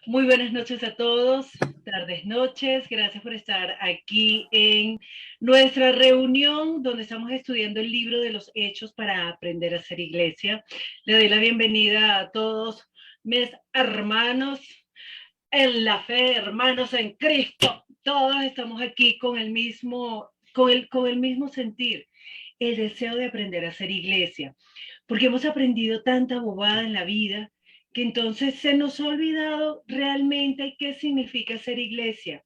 Muy buenas noches a todos, tardes, noches. Gracias por estar aquí en nuestra reunión donde estamos estudiando el libro de los Hechos para aprender a ser iglesia. Le doy la bienvenida a todos mis hermanos en la fe, hermanos en Cristo. Todos estamos aquí con el mismo, con el mismo sentir, el deseo de aprender a ser iglesia, porque hemos aprendido tanta bobada en la vida que entonces se nos ha olvidado realmente qué significa ser iglesia.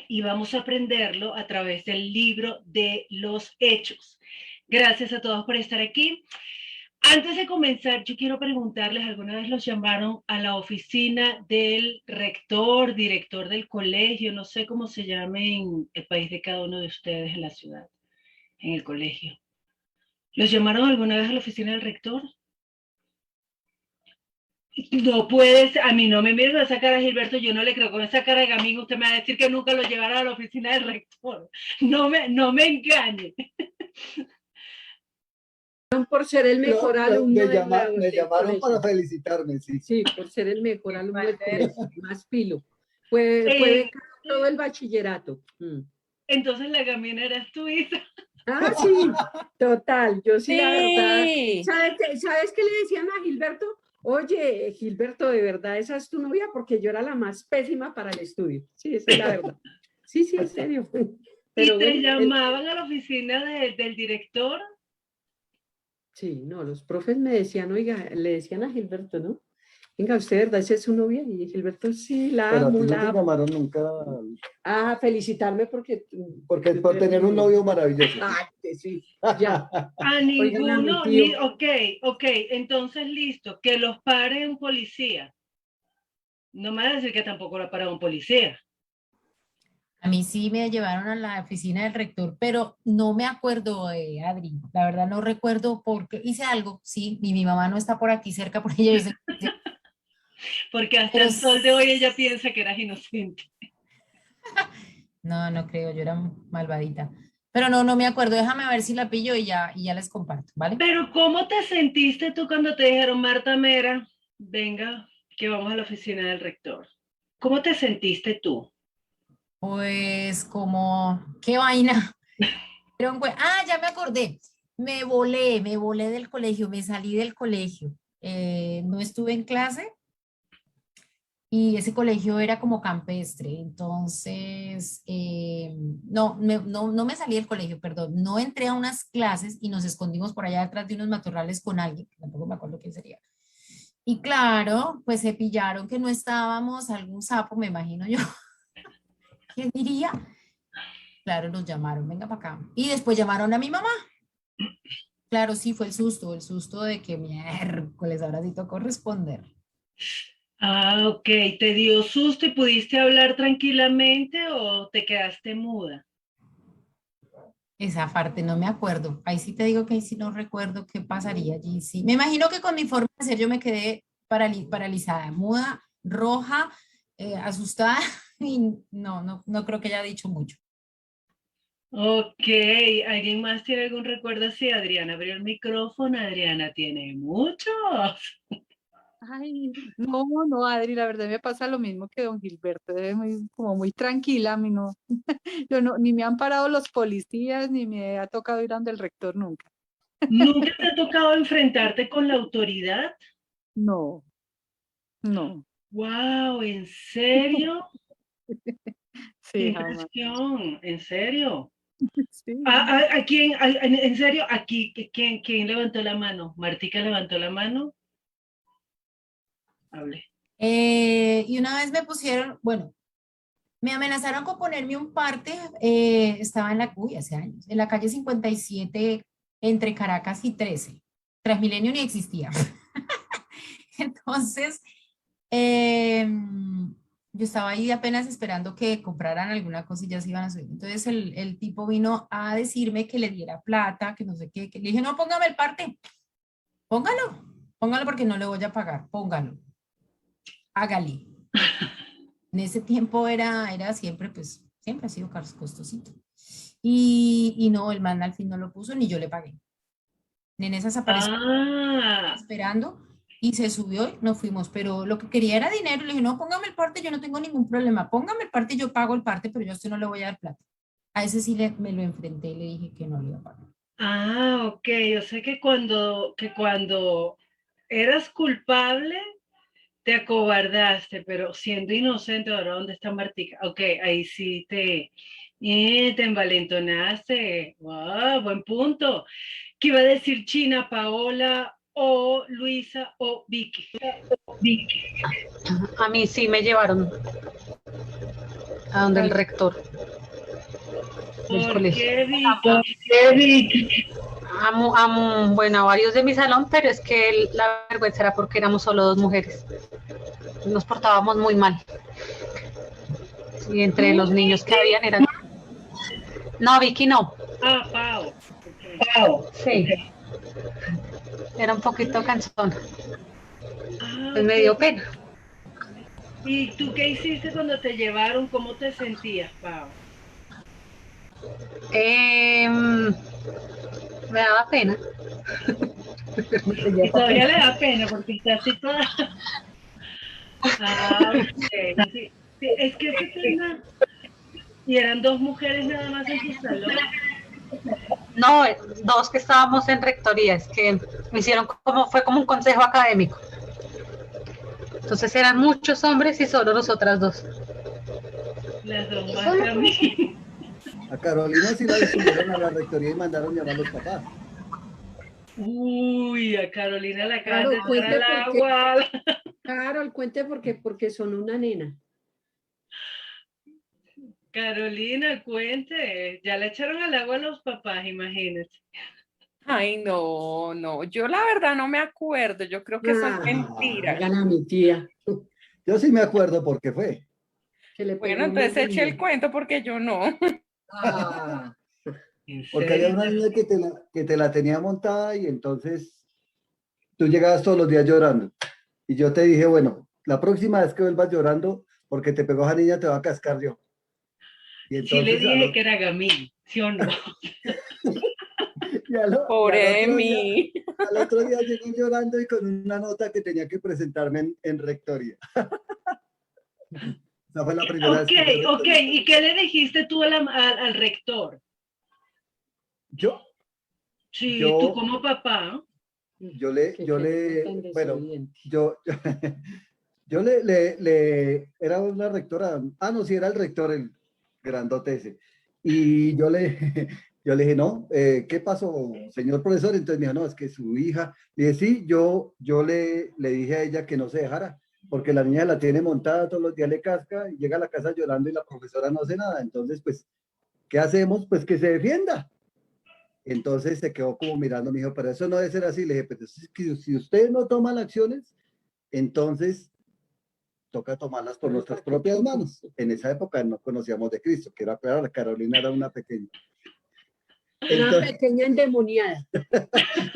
Y vamos a aprenderlo a través del libro de los Hechos. Gracias a todos por estar aquí. Antes de comenzar, yo quiero preguntarles, ¿alguna vez los llamaron a la oficina del rector, director del colegio? No sé cómo se llame en el país de cada uno de ustedes en la ciudad, en el colegio. ¿Los llamaron alguna vez a la oficina del rector? No puedes, a mí no me mires con esa cara, Gilberto, yo no le creo, con esa cara de gamín usted me va a decir que nunca lo llevará a la oficina del rector. No me engañe. Por ser el mejor alumno me llamaron para felicitarme, sí. Sí, por ser el mejor alumno del colegio, más pilo. Puede todo el bachillerato. Entonces la gamina eras tú, Isa. Ah, sí, total, yo sí, la verdad. ¿Sabes qué le decían a Gilberto? Oye, Gilberto, de verdad, esa es tu novia, porque yo era la más pésima para el estudio. Sí, esa es la verdad. Sí, en serio. Pero ¿y te llamaban a la oficina del director? Sí, no, los profes me decían, oiga, le decían a Gilberto, ¿no? Venga, usted, ¿verdad? ¿Esa es su novia? Y Gilberto, sí, la pero amo, a ti no la te amo. llamaron nunca. Ah, felicitarme porque por tener un novio maravilloso. Ah, sí, ya. A ninguno, ok, entonces listo, que los pare un policía. No me va a decir que tampoco lo para un policía. A mí sí me llevaron a la oficina del rector, pero no me acuerdo, Adri. La verdad no recuerdo porque hice algo, sí, y mi mamá no está por aquí cerca porque ella dice... Porque hasta el sol de hoy ella piensa que eras inocente. No creo, yo era malvadita. Pero no me acuerdo, déjame ver si la pillo y ya les comparto, ¿vale? Pero ¿cómo te sentiste tú cuando te dijeron, Marta Mera, venga, que vamos a la oficina del rector? ¿Cómo te sentiste tú? Pues como, qué vaina. Pero, ya me acordé. Me volé del colegio, me salí del colegio. No estuve en clase y ese colegio era como campestre. Entonces, no me salí del colegio, perdón. No entré a unas clases y nos escondimos por allá detrás de unos matorrales con alguien, que tampoco me acuerdo quién sería. Y claro, pues se pillaron que no estábamos, algún sapo, me imagino yo. ¿Quién diría? Claro, nos llamaron, venga para acá. Y después llamaron a mi mamá. Claro, sí, fue el susto de que miércoles, ahora sí tocó responder. Ah, ok, ¿te dio susto y pudiste hablar tranquilamente o te quedaste muda? Esa parte no me acuerdo. Ahí sí te digo que ahí sí no recuerdo qué pasaría allí. Sí, me imagino que con mi forma de ser yo me quedé paralizada, muda, roja, asustada y no creo que haya dicho mucho. Ok, ¿alguien más tiene algún recuerdo así? Adriana abrió el micrófono, Adriana tiene muchos. Ay, no, Adri, la verdad me pasa lo mismo que don Gilberto, es como muy tranquila, a mí no, yo no, ni me han parado los policías, ni me ha tocado ir donde el rector nunca. ¿Nunca te ha tocado enfrentarte con la autoridad? No. Wow, ¿en serio? Sí, ¡Qué jamás. impresión! ¿En serio? Sí. ¿A quién, en serio, aquí, quién levantó la mano? ¿Martica levantó la mano? Hable. Y una vez me pusieron, bueno, me amenazaron con ponerme un parte, estaba hace años, en la calle 57 entre Caracas y 13. Transmilenio ni existía. Entonces, yo estaba ahí apenas esperando que compraran alguna cosa y ya se iban a subir. Entonces el tipo vino a decirme que le diera plata, que no sé qué, que le dije, no, póngame el parte, póngalo porque no le voy a pagar, póngalo, hágale. En ese tiempo era siempre, pues, siempre ha sido costosito. Y no, el man al fin no lo puso ni yo le pagué. En esas apareció esperando y se subió y nos fuimos, pero lo que quería era dinero. Le dije, no, póngame el parte, yo no tengo ningún problema, póngame el parte, yo pago el parte, pero yo a usted no le voy a dar plata. A ese sí me lo enfrenté y le dije que no le iba a pagar. Ah, ok. Yo sé que cuando eras culpable, te acobardaste, pero siendo inocente, ahora ¿dónde está Martica? Ok, ahí sí te envalentonaste. Wow, buen punto. ¿Qué iba a decir China, Paola o Luisa o Vicky? Vicky. A mí sí me llevaron a donde el rector del ¿Por colegio. qué Vicky? Bueno, a varios de mi salón, pero es que la vergüenza era porque éramos solo 2 mujeres. Nos portábamos muy mal. Y entre los niños que habían eran... No, Vicky no. Ah, Pau. Okay. Sí. Era un poquito cansón. Ah, Pues me ok. dio pena. ¿Y tú qué hiciste cuando te llevaron? ¿Cómo te sentías, Pau? Me daba pena. Y todavía le da pena porque está así toda. Ah, ok. Sí, sí, es que ese tema. ¿Y eran 2 mujeres nada más en tu salón? No, 2 que estábamos en rectoría, es que me hicieron fue como un consejo académico. Entonces eran muchos hombres y solo nosotras 2. Las 2 más que a mí. A Carolina sí la subieron a la rectoría y mandaron llamar a los papás. Uy, a Carolina la acaban Claro, de echar cuente al agua. Carol, cuente porque son una nena. Carolina, cuente. Ya le echaron al agua a los papás, imagínate. Ay, no, no, yo la verdad no me acuerdo, yo creo que son mentiras. Hagan a mi tía. Yo sí me acuerdo por qué fue. Que le Bueno, pegó un entonces eche el niño. cuento porque yo no. Ah, ¿En porque había serio? una niña que te la tenía montada y entonces tú llegabas todos los días llorando. Y yo te dije, bueno, la próxima vez que vuelvas llorando, porque te pegó esa niña, te va a cascar yo. Y Sí le entonces dije que era Gamín, ¿sí o no? Pobre de mí. al otro día llegó llorando y con una nota que tenía que presentarme en rectoría. Esa fue la primera vez Ok, que fue ok. rectoría. ¿Y qué le dijiste tú al rector? Yo, Sí, tú yo, como papá. yo bueno, Desobediente. yo era una rectora, no, sí, era el rector, el grandote ese. Y yo le dije, no, ¿qué pasó, señor profesor? Entonces me dijo, no, es que su hija, le dije, sí, yo le dije a ella que no se dejara, porque la niña la tiene montada, todos los días le casca, y llega a la casa llorando y la profesora no hace nada. Entonces, pues, ¿qué hacemos? Pues que se defienda. Entonces se quedó como mirando, me dijo, pero eso no debe ser así. Le dije, pero es que si ustedes no toman acciones, entonces toca tomarlas por nuestras propias manos. En esa época no conocíamos de Cristo, quiero aclarar, Carolina era una pequeña. Una pequeña endemoniada. Ay,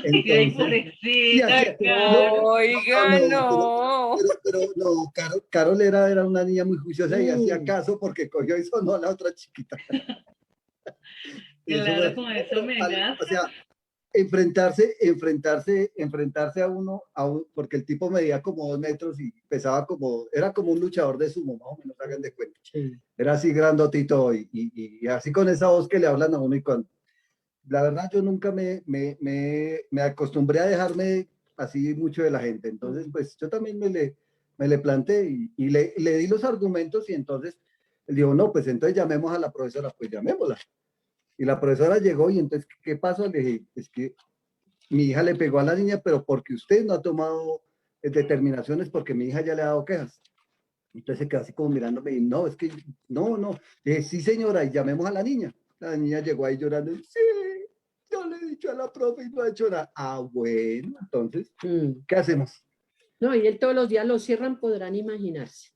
Entonces, sí, pobrecita, Caro. Oiga, no. pero no, Carol era una niña muy juiciosa y hacía caso porque cogió y sonó a la otra chiquita. Eso Claro, fue, con esa amenaza. o sea, enfrentarse a uno, porque el tipo medía como 2 metros y pesaba era como un luchador de sumo, más o menos, hagan de cuenta. Sí. Era así grandotito y así con esa voz que le hablan a uno y con... La verdad, yo nunca me acostumbré a dejarme así mucho de la gente. Entonces, pues yo también me le planté y le di los argumentos y entonces él dijo, no, pues entonces llamemos a la profesora, pues llamémosla. Y la profesora llegó y entonces, ¿qué pasó? Le dije, es que mi hija le pegó a la niña, pero porque usted no ha tomado determinaciones, porque mi hija ya le ha dado quejas. Entonces se quedó así como mirándome y no, es que no. Le dije, sí señora, y llamemos a la niña. La niña llegó ahí llorando, sí, yo le he dicho a la profe y no ha hecho nada. Ah, bueno, entonces, ¿qué hacemos? No, y él todos los días lo cierran, podrán imaginarse.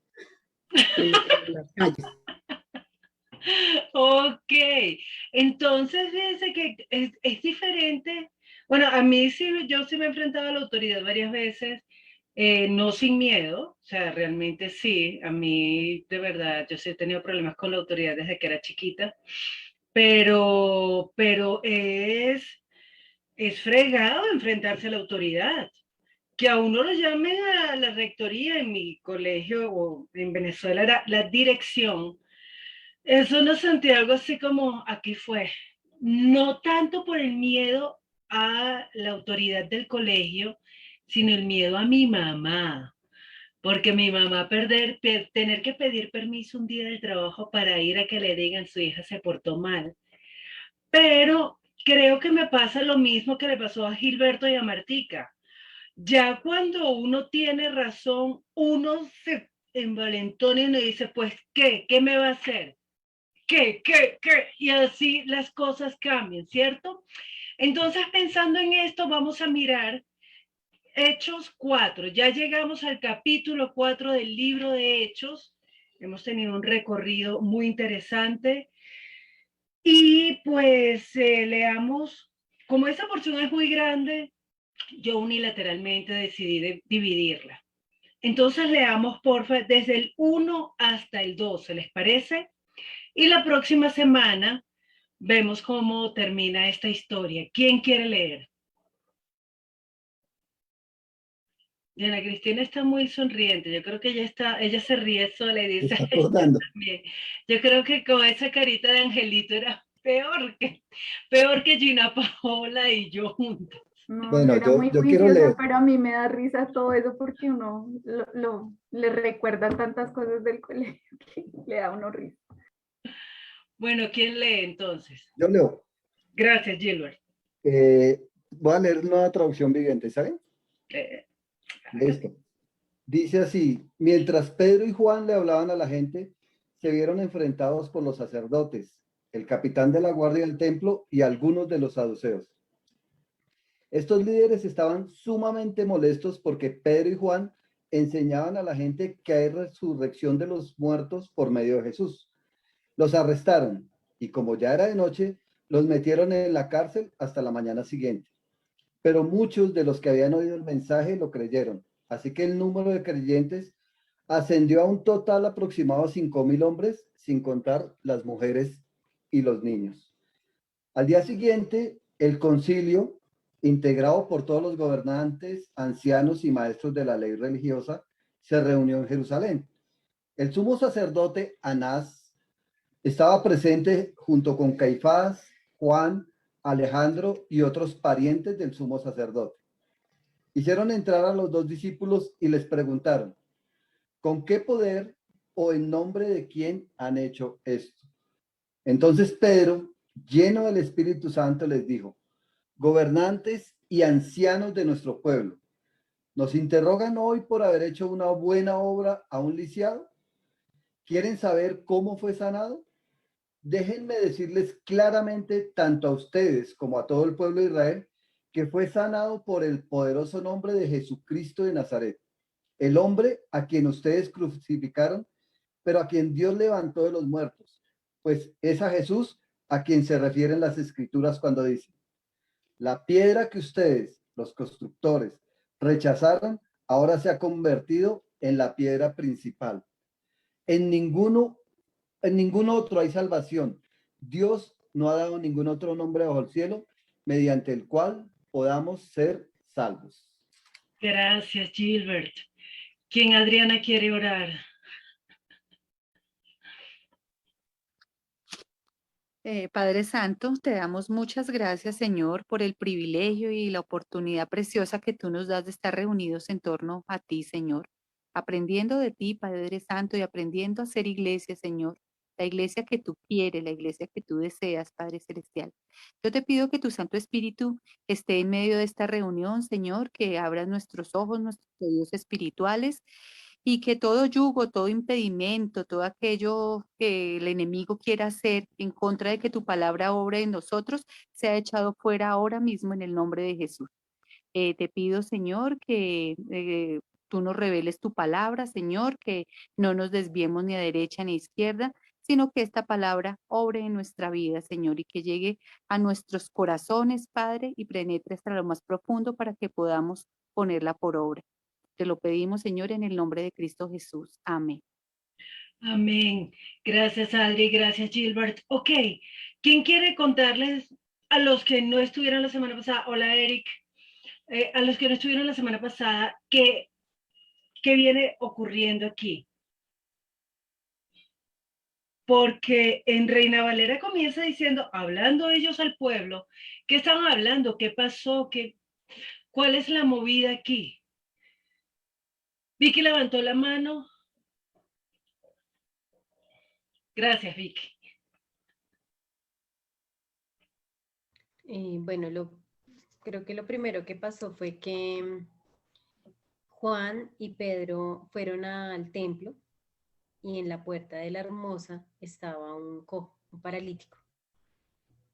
En las calles. Ok, entonces fíjense que es diferente. Bueno, a mí sí, yo sí me he enfrentado a la autoridad varias veces, no sin miedo, o sea, realmente sí, a mí de verdad, yo sí he tenido problemas con la autoridad desde que era chiquita, pero es fregado enfrentarse a la autoridad. que a uno lo llamen a la rectoría en mi colegio o en Venezuela era la dirección. Eso no sentí algo así como aquí fue. No tanto por el miedo a la autoridad del colegio, sino el miedo a mi mamá. Porque mi mamá tener que pedir permiso un día de trabajo para ir a que le digan su hija se portó mal. Pero creo que me pasa lo mismo que le pasó a Gilberto y a Martica. Ya cuando uno tiene razón, uno se envalentona y uno dice, pues, ¿qué me va a hacer? ¿Qué? Y así las cosas cambian, ¿cierto? Entonces, pensando en esto, vamos a mirar Hechos 4. Ya llegamos al capítulo 4 del libro de Hechos. Hemos tenido un recorrido muy interesante. Y pues leamos, como esa porción es muy grande, yo unilateralmente decidí dividirla. Entonces leamos, porfa, desde el 1 hasta el 12, ¿les parece? Y la próxima semana vemos cómo termina esta historia. ¿Quién quiere leer? Diana Cristina está muy sonriente. Yo creo que ella se ríe sola y dice, está acordando. también. Yo creo que con esa carita de angelito era peor que Gina Paola y yo juntos. No, Bueno, era muy yo quiero juiciosa, leer. pero a mí me da risa todo eso porque uno le recuerda tantas cosas del colegio que le da uno risa. Bueno, ¿quién lee entonces? Yo leo. Gracias, Gilbert. Voy a leer una traducción viviente, ¿saben? Listo. Dice así: mientras Pedro y Juan le hablaban a la gente, se vieron enfrentados por los sacerdotes, el capitán de la guardia del templo y algunos de los saduceos. Estos líderes estaban sumamente molestos porque Pedro y Juan enseñaban a la gente que hay resurrección de los muertos por medio de Jesús. Los arrestaron y como ya era de noche, los metieron en la cárcel hasta la mañana siguiente. Pero muchos de los que habían oído el mensaje lo creyeron. Así que el número de creyentes ascendió a un total aproximado a 5,000 hombres, sin contar las mujeres y los niños. Al día siguiente, el concilio, integrado por todos los gobernantes, ancianos y maestros de la ley religiosa, se reunió en Jerusalén. El sumo sacerdote Anás estaba presente junto con Caifás, Juan, Alejandro y otros parientes del sumo sacerdote. Hicieron entrar a los dos discípulos y les preguntaron, ¿con qué poder o en nombre de quién han hecho esto? Entonces Pedro, lleno del Espíritu Santo, les dijo, gobernantes y ancianos de nuestro pueblo, ¿nos interrogan hoy por haber hecho una buena obra a un lisiado? ¿Quieren saber cómo fue sanado? Déjenme decirles claramente, tanto a ustedes como a todo el pueblo de Israel, que fue sanado por el poderoso nombre de Jesucristo de Nazaret, el hombre a quien ustedes crucificaron, pero a quien Dios levantó de los muertos. Pues es a Jesús a quien se refieren las escrituras cuando dicen, la piedra que ustedes, los constructores, rechazaron, ahora se ha convertido en la piedra principal. En ningún otro hay salvación. Dios no ha dado ningún otro nombre bajo el cielo mediante el cual podamos ser salvos. Gracias, Gilbert. ¿Quién, Adriana, quiere orar? Padre Santo, te damos muchas gracias, Señor, por el privilegio y la oportunidad preciosa que tú nos das de estar reunidos en torno a ti, Señor, aprendiendo de ti, Padre Santo, y aprendiendo a ser iglesia, Señor, la iglesia que tú quieres, la iglesia que tú deseas, Padre Celestial. Yo te pido que tu Santo Espíritu esté en medio de esta reunión, Señor, que abras nuestros ojos, nuestros oídos espirituales y que todo yugo, todo impedimento, todo aquello que el enemigo quiera hacer en contra de que tu palabra obre en nosotros, sea echado fuera ahora mismo en el nombre de Jesús. Te pido, Señor, que tú nos reveles tu palabra, Señor, que no nos desviemos ni a derecha ni a izquierda, sino que esta palabra obre en nuestra vida, Señor, y que llegue a nuestros corazones, Padre, y penetre hasta lo más profundo para que podamos ponerla por obra. Te lo pedimos, Señor, en el nombre de Cristo Jesús. Amén. Amén. Gracias, Adri. Gracias, Gilbert. Ok. ¿Quién quiere contarles a los que no estuvieron la semana pasada? Hola, Eric. a los que no estuvieron la semana pasada, ¿qué viene ocurriendo aquí? Porque en Reina Valera comienza diciendo, hablando ellos al pueblo, ¿qué estaban hablando? ¿Qué pasó? ¿Cuál es la movida aquí? Vicky levantó la mano. Gracias, Vicky. Bueno, creo que lo primero que pasó fue que Juan y Pedro fueron al templo y en la puerta de la Hermosa estaba un cojo, un paralítico.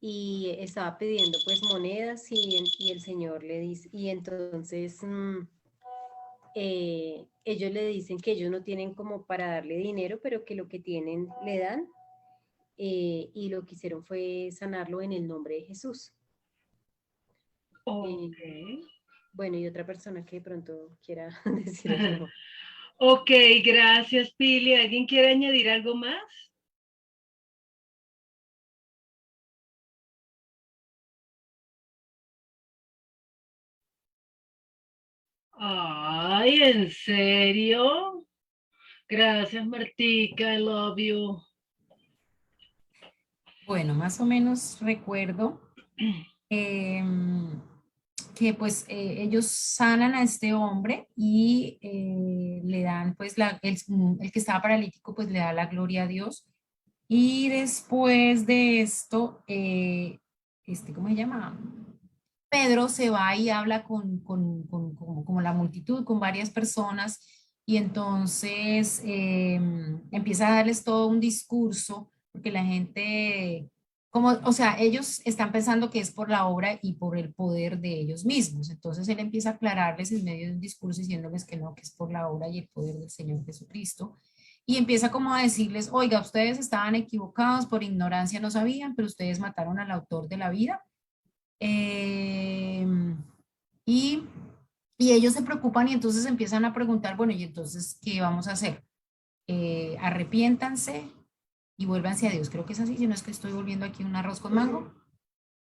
Y estaba pidiendo pues monedas y el Señor le dice, y entonces ellos le dicen que ellos no tienen como para darle dinero, pero que lo que tienen le dan, y lo que hicieron fue sanarlo en el nombre de Jesús. Okay. Bueno, y otra persona que de pronto quiera decir algo. Ok, gracias, Pili. ¿Alguien quiere añadir algo más? Ay, ¿en serio? Gracias, Martica. I love you. Bueno, más o menos recuerdo que pues ellos sanan a este hombre y le dan pues el que estaba paralítico pues le da la gloria a Dios. Y después de esto, ¿cómo se llama? Pedro se va y habla como la multitud, con varias personas, y entonces empieza a darles todo un discurso, porque la gente, o sea, ellos están pensando que es por la obra y por el poder de ellos mismos. Entonces él empieza a aclararles en medio de un discurso diciéndoles que no, que es por la obra y el poder del Señor Jesucristo. Y empieza como a decirles, oiga, ustedes estaban equivocados, por ignorancia no sabían, pero ustedes mataron al autor de la vida. Eh, y, y ellos se preocupan y entonces empiezan a preguntar, bueno, ¿y entonces qué vamos a hacer? Arrepiéntanse y vuélvanse a Dios. Creo que es así, si no es que estoy volviendo aquí un arroz con mango.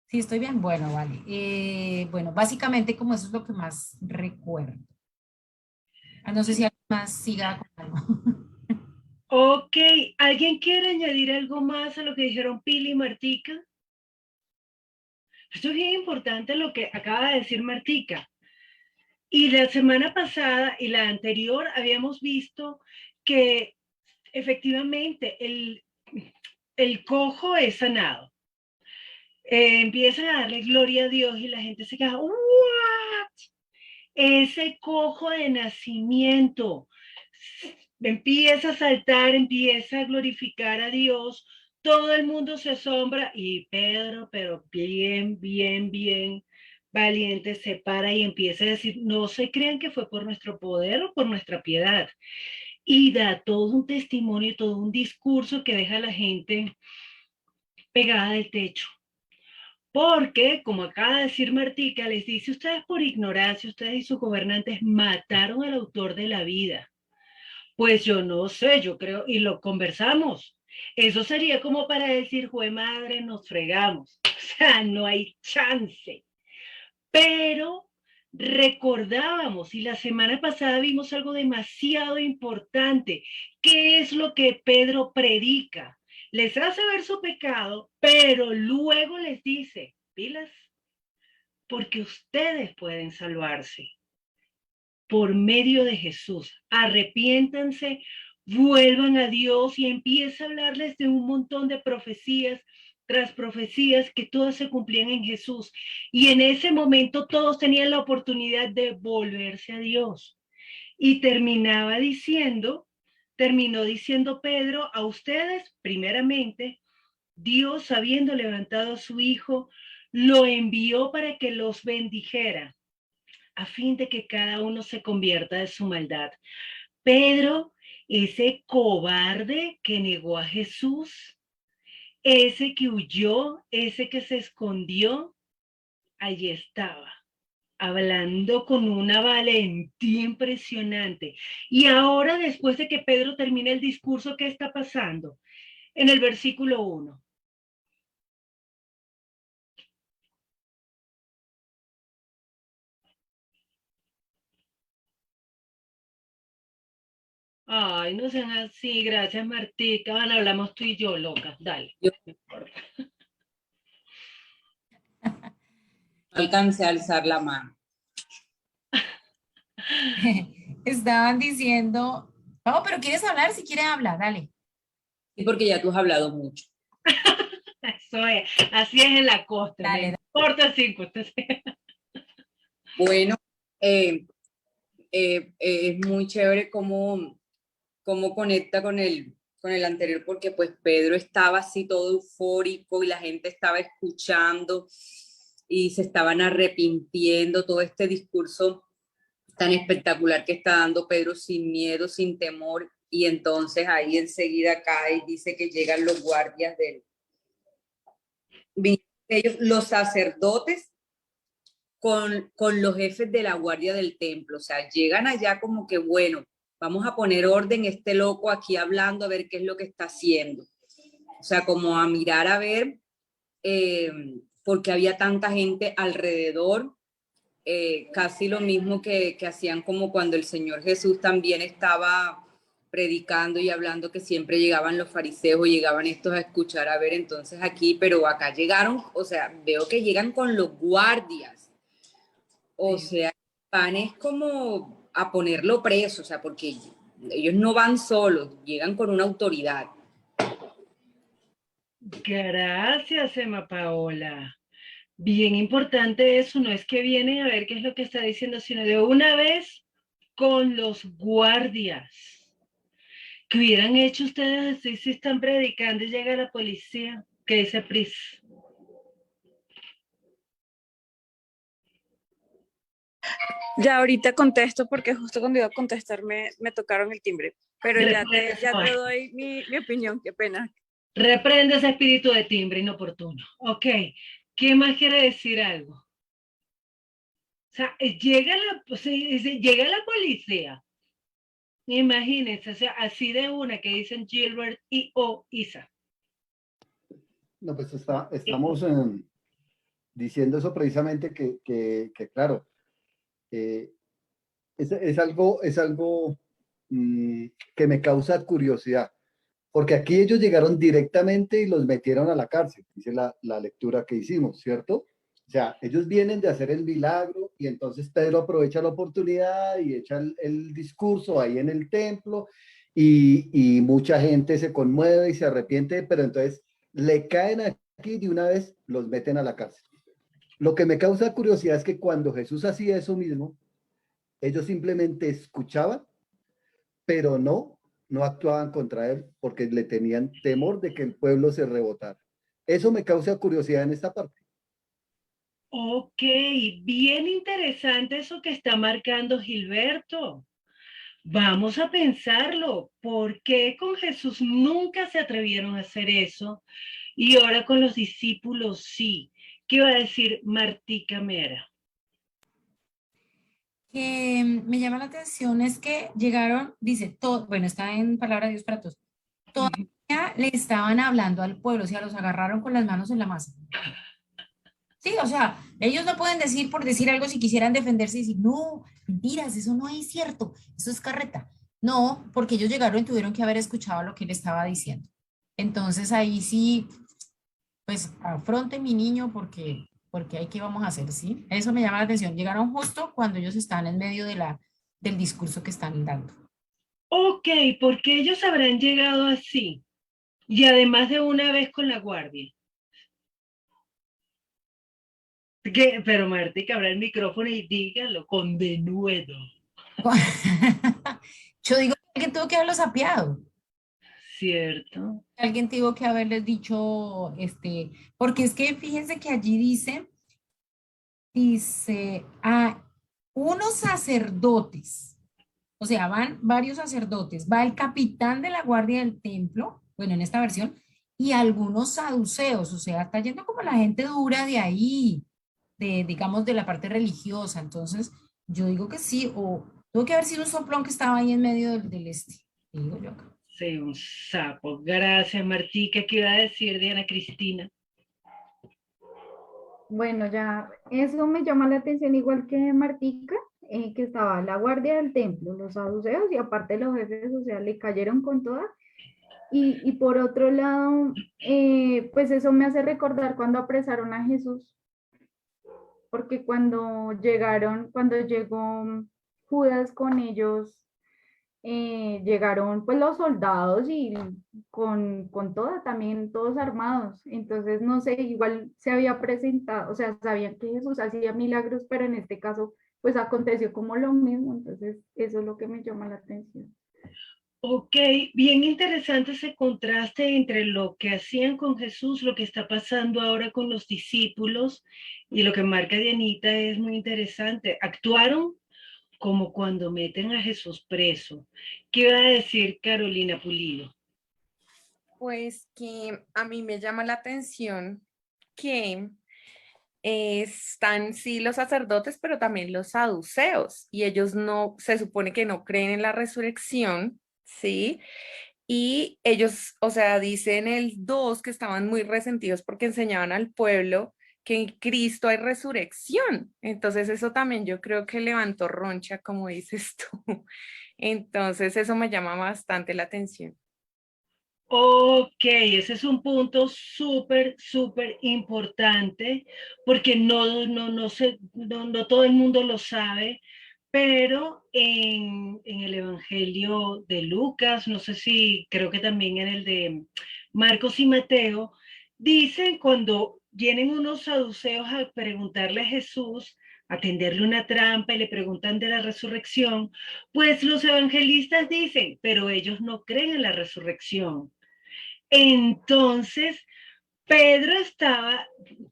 ¿Sí estoy bien? Bueno, vale. Bueno, básicamente como eso es lo que más recuerdo. No sé si alguien más siga con algo. Ok, ¿alguien quiere añadir algo más a lo que dijeron Pili y Martica? Esto es bien importante lo que acaba de decir Martica. Y la semana pasada y la anterior habíamos visto que efectivamente el cojo es sanado. Empiezan a darle gloria a Dios y la gente se queda, ¿what? Ese cojo de nacimiento empieza a saltar, empieza a glorificar a Dios, todo el mundo se asombra y Pedro, pero bien valiente, se para y empieza a decir, no se crean que fue por nuestro poder o por nuestra piedad. Y da todo un testimonio, todo un discurso que deja a la gente pegada del techo. Porque, como acaba de decir Martica, les dice, ustedes por ignorancia, ustedes y sus gobernantes mataron al autor de la vida. Pues yo no sé, yo creo, y lo conversamos. Eso sería como para decir, jue madre, nos fregamos. O sea, no hay chance. Pero recordábamos, y la semana pasada vimos algo demasiado importante. ¿Qué es lo que Pedro predica? Les hace ver su pecado, pero luego les dice, pilas, porque ustedes pueden salvarse por medio de Jesús. Arrepiéntanse, vuelvan a Dios y empieza a hablarles de un montón de profecías tras profecías que todas se cumplían en Jesús. Y en ese momento todos tenían la oportunidad de volverse a Dios. Y terminó diciendo Pedro, a ustedes, primeramente, Dios, habiendo levantado a su Hijo, lo envió para que los bendijera a fin de que cada uno se convierta de su maldad. Pedro, ese cobarde que negó a Jesús, ese que huyó, ese que se escondió, allí estaba, hablando con una valentía impresionante. Y ahora, después de que Pedro termina el discurso, ¿qué está pasando? En el versículo 1. Ay, no sean así, gracias Martica. Van, hablamos tú y yo, loca. Dale. Yo- No importa. No alcancé a alzar la mano. Estaban diciendo, no, pero ¿quieres hablar? Si quieres hablar, dale. Sí, porque ya tú has hablado mucho. Eso es, así es en la costa. Dale, Me dale. importa cinco. Entonces, Bueno, es muy chévere cómo conecta con el anterior, porque pues Pedro estaba así todo eufórico y la gente estaba escuchando y se estaban arrepintiendo, todo este discurso tan espectacular que está dando Pedro sin miedo, sin temor, y entonces ahí enseguida cae y dice que llegan los guardias ellos, los sacerdotes con los jefes de la guardia del templo, o sea, llegan allá como que, bueno, vamos a poner orden, este loco aquí hablando, a ver qué es lo que está haciendo. O sea, como a mirar a ver, porque había tanta gente alrededor, casi lo mismo que hacían como cuando el Señor Jesús también estaba predicando y hablando, que siempre llegaban los fariseos, llegaban estos a escuchar, a ver, entonces aquí, pero acá llegaron, o sea, veo que llegan con los guardias, o sea, van es como a ponerlo preso, o sea, porque ellos no van solos, llegan con una autoridad. gracias, Emma Paola. Bien importante eso, no es que vienen a ver qué es lo que está diciendo, sino de una vez con los guardias. ¿Qué hubieran hecho ustedes así si están predicando y llega la policía? ¿Qué dice Pris? Ya ahorita contesto porque justo cuando iba a contestar me tocaron el timbre, pero ya te doy mi opinión, qué pena. Reprende ese espíritu de timbre inoportuno. Ok, ¿qué más quiere decir algo? O sea, llega la policía. Imagínense, o sea, así de una que dicen Gilbert y o Isa. No, pues estamos diciendo eso precisamente que claro, es algo que me causa curiosidad, porque aquí ellos llegaron directamente y los metieron a la cárcel, dice la lectura que hicimos, ¿cierto? O sea, ellos vienen de hacer el milagro y entonces Pedro aprovecha la oportunidad y echa el discurso ahí en el templo y mucha gente se conmueve y se arrepiente, pero entonces le caen aquí de una vez, los meten a la cárcel. Lo que me causa curiosidad es que cuando Jesús hacía eso mismo, ellos simplemente escuchaban, pero no actuaban contra él porque le tenían temor de que el pueblo se rebotara. Eso me causa curiosidad en esta parte. Ok, bien interesante eso que está marcando Gilberto. Vamos a pensarlo. ¿Por qué con Jesús nunca se atrevieron a hacer eso y ahora con los discípulos sí? ¿Qué va a decir Martica Mera? Que me llama la atención es que llegaron, dice, todo, bueno, está en Palabra de Dios para Todos, todavía le estaban hablando al pueblo, o sea, los agarraron con las manos en la masa. Sí, o sea, ellos no pueden decir por decir algo si quisieran defenderse y decir, no, mentiras, eso no es cierto, eso es carreta. No, porque ellos llegaron y tuvieron que haber escuchado lo que él estaba diciendo. Entonces ahí sí, pues afronte mi niño porque hay que vamos a hacer, ¿sí? Eso me llama la atención. Llegaron justo cuando ellos están en medio del discurso que están dando. Ok, porque ellos habrán llegado así y además de una vez con la guardia. Pero Martica, abra el micrófono y dígalo con denuedo. Yo digo que alguien tuvo que haberlos apiado. Cierto. Alguien tuvo que haberles dicho, porque es que fíjense que allí dice, a unos sacerdotes, o sea, van varios sacerdotes, va el capitán de la guardia del templo, bueno, en esta versión, y algunos saduceos, o sea, está yendo como la gente dura de ahí, digamos, de la parte religiosa. Entonces, yo digo que sí, o tuvo que haber sido un soplón que estaba ahí en medio del digo yo acá. Sí, un sapo. Gracias, Martica. ¿Qué iba a decir Diana Cristina? Bueno, ya eso me llama la atención igual que Martica. que estaba la guardia del templo, los saduceos y aparte los jefes, o sea, le cayeron con todas. Y por otro lado, pues eso me hace recordar cuando apresaron a Jesús, porque cuando llegó Judas con ellos, llegaron pues los soldados y con toda, también todos armados. Entonces, no sé, igual se había presentado, o sea, sabían que Jesús hacía milagros, pero en este caso, pues aconteció como lo mismo. Entonces, eso es lo que me llama la atención. Ok, bien interesante ese contraste entre lo que hacían con Jesús, lo que está pasando ahora con los discípulos y lo que marca Dianita es muy interesante. Actuaron como cuando meten a Jesús preso. ¿Qué iba a decir Carolina Pulido? Pues que a mí me llama la atención que están sí los sacerdotes, pero también los saduceos, y ellos no, se supone que no creen en la resurrección, ¿sí? Y ellos, o sea, dicen el 2 que estaban muy resentidos porque enseñaban al pueblo que en Cristo hay resurrección. Entonces eso también yo creo que levantó roncha, como dices tú. Entonces eso me llama bastante la atención. Ok, ese es un punto súper importante, porque no todo el mundo lo sabe, pero en el Evangelio de Lucas, no sé si, creo que también en el de Marcos y Mateo, dicen cuando vienen unos saduceos a preguntarle a Jesús, a tenderle una trampa y le preguntan de la resurrección, pues los evangelistas dicen, pero ellos no creen en la resurrección. Entonces, Pedro estaba,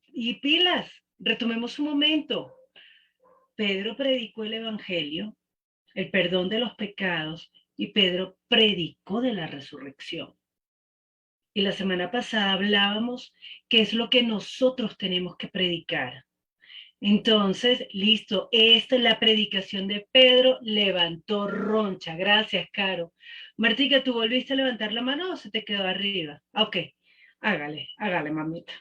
y pilas, retomemos un momento. Pedro predicó el Evangelio, el perdón de los pecados, y Pedro predicó de la resurrección. Y la semana pasada hablábamos qué es lo que nosotros tenemos que predicar. Entonces, listo, esta es la predicación de Pedro, levantó roncha. Gracias, Caro. Martica, ¿tú volviste a levantar la mano o se te quedó arriba? Ok, hágale, mamita.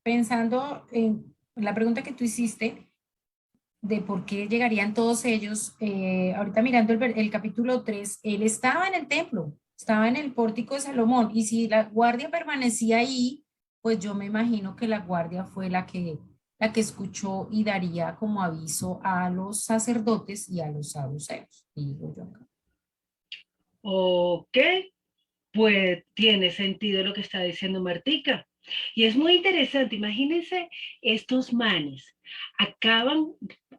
Pensando en la pregunta que tú hiciste de por qué llegarían todos ellos, ahorita mirando el capítulo 3, él estaba en el templo, estaba en el pórtico de Salomón, y si la guardia permanecía ahí, pues yo me imagino que la guardia fue la que escuchó y daría como aviso a los sacerdotes y a los saduceos, digo yo acá. Ok, pues tiene sentido lo que está diciendo Martica. Y es muy interesante, imagínense estos manes,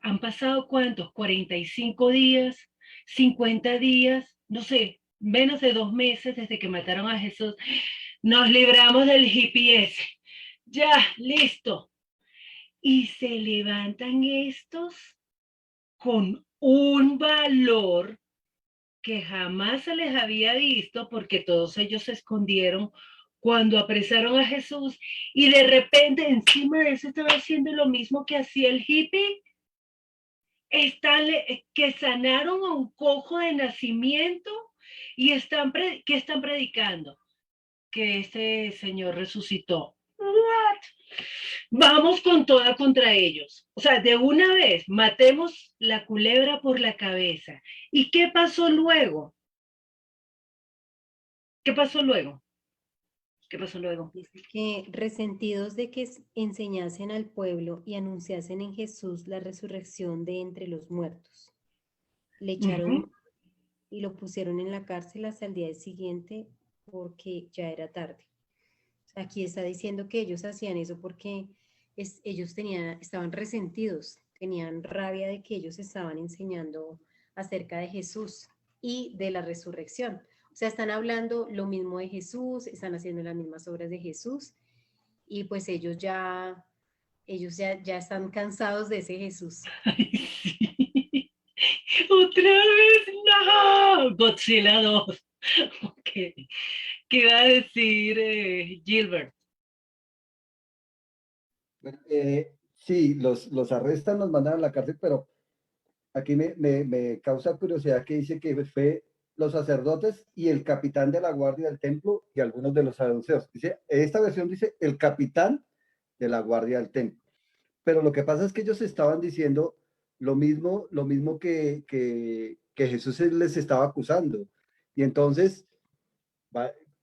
han pasado ¿cuántos? 45 días, 50 días, no sé, menos de 2 meses desde que mataron a Jesús. Nos libramos del GPS. Ya, listo. Y se levantan estos con un valor que jamás se les había visto, porque todos ellos se escondieron cuando apresaron a Jesús, y de repente encima de eso estaba haciendo lo mismo que hacía el hippie, que sanaron a un cojo de nacimiento y que están predicando que este señor resucitó. What? Vamos con toda contra ellos. O sea, de una vez, matemos la culebra por la cabeza. ¿Y qué pasó luego? ¿Qué pasó luego? ¿Qué pasó luego? Dice que resentidos de que enseñasen al pueblo y anunciasen en Jesús la resurrección de entre los muertos. Le echaron y lo pusieron en la cárcel hasta el día siguiente porque ya era tarde. Aquí está diciendo que ellos hacían eso porque ellos estaban resentidos, tenían rabia de que ellos estaban enseñando acerca de Jesús y de la resurrección. O sea, están hablando lo mismo de Jesús, están haciendo las mismas obras de Jesús y pues ellos ya están cansados de ese Jesús. Ay, sí. ¡Otra vez! ¡No! Godzilla 2. Okay. ¿Qué iba a decir Gilbert? Sí, los arrestan, los mandan a la cárcel, pero aquí me causa curiosidad que dice que fue los sacerdotes y el capitán de la guardia del templo y algunos de los saduceos. Esta versión dice el capitán de la guardia del templo. pero lo que pasa es que ellos estaban diciendo lo mismo que Jesús les estaba acusando. Y entonces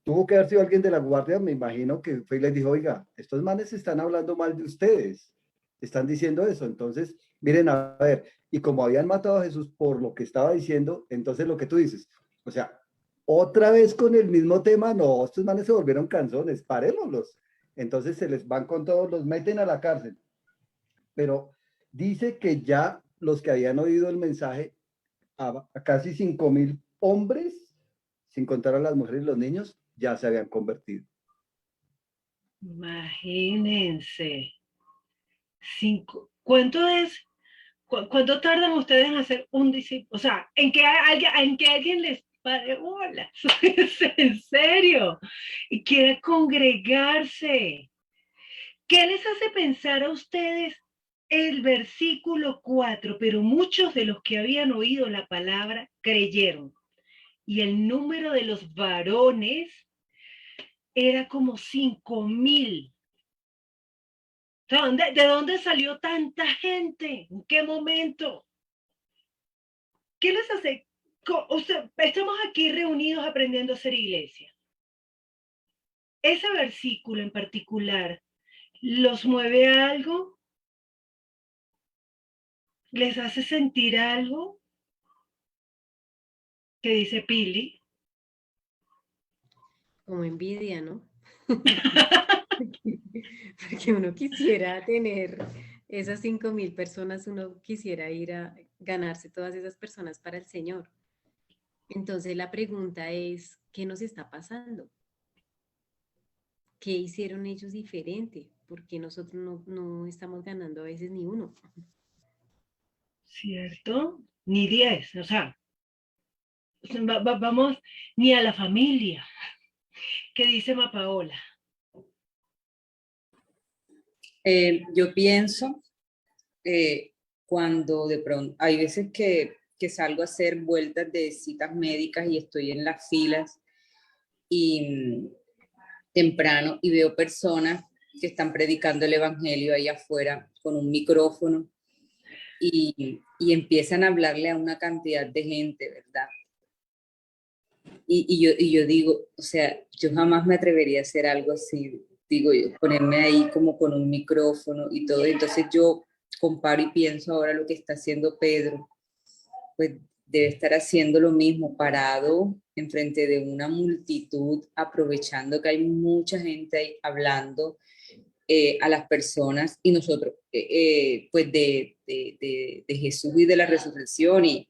tuvo que haber sido alguien de la guardia, me imagino que fue y les dijo, oiga, estos manes están hablando mal de ustedes, están diciendo eso. Entonces, miren, a ver, y como habían matado a Jesús por lo que estaba diciendo, entonces lo que tú dices, o sea, otra vez con el mismo tema, no, estos manes se volvieron canzones, parémoslos. Entonces se les van con todos, los meten a la cárcel. Pero dice que ya los que habían oído el mensaje, a casi 5.000 hombres, sin contar a las mujeres y los niños, ya se habían convertido. Imagínense. ¿Cuánto es? ¿Cuánto tardan ustedes en hacer un discípulo? O sea, en que alguien les pare bolas. ¿En serio? Y quiere congregarse. ¿Qué les hace pensar a ustedes el versículo 4? Pero muchos de los que habían oído la palabra creyeron. Y el número de los varones era como 5.000. ¿De dónde salió tanta gente? ¿En qué momento? ¿Qué les hace? Estamos aquí reunidos aprendiendo a ser iglesia. Ese versículo en particular, ¿los mueve a algo? ¿Les hace sentir algo? ¿Qué dice Pili? Como envidia, ¿no? Porque uno quisiera tener esas 5.000 personas, uno quisiera ir a ganarse todas esas personas para el Señor. Entonces la pregunta es, ¿qué nos está pasando? ¿Qué hicieron ellos diferente? Porque nosotros no estamos ganando a veces ni uno. ¿Cierto? Ni 10, o sea, vamos ni a la familia. ¿Qué dice Mapaola? Yo pienso cuando de pronto, hay veces que salgo a hacer vueltas de citas médicas y estoy en las filas y temprano y veo personas que están predicando el evangelio ahí afuera con un micrófono y empiezan a hablarle a una cantidad de gente, ¿verdad? Y yo digo, o sea, yo jamás me atrevería a hacer algo así, digo yo, ponerme ahí como con un micrófono y todo. Entonces yo comparo y pienso ahora lo que está haciendo Pedro, pues debe estar haciendo lo mismo, parado enfrente de una multitud, aprovechando que hay mucha gente ahí hablando a las personas y nosotros, pues de Jesús y de la resurrección. Y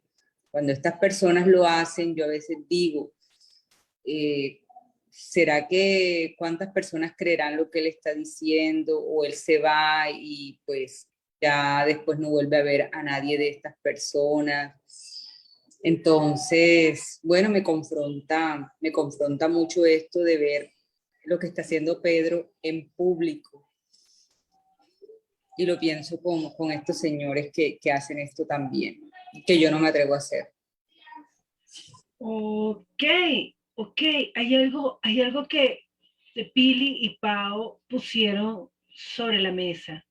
cuando estas personas lo hacen, yo a veces digo, ¿será que cuántas personas creerán lo que él está diciendo? O él se va y pues ya después no vuelve a ver a nadie de estas personas. Entonces, bueno, me confronta mucho esto de ver lo que está haciendo Pedro en público. Y lo pienso con estos señores que hacen esto también, que yo no me atrevo a hacer. Ok, hay algo que Pili y Pau pusieron sobre la mesa.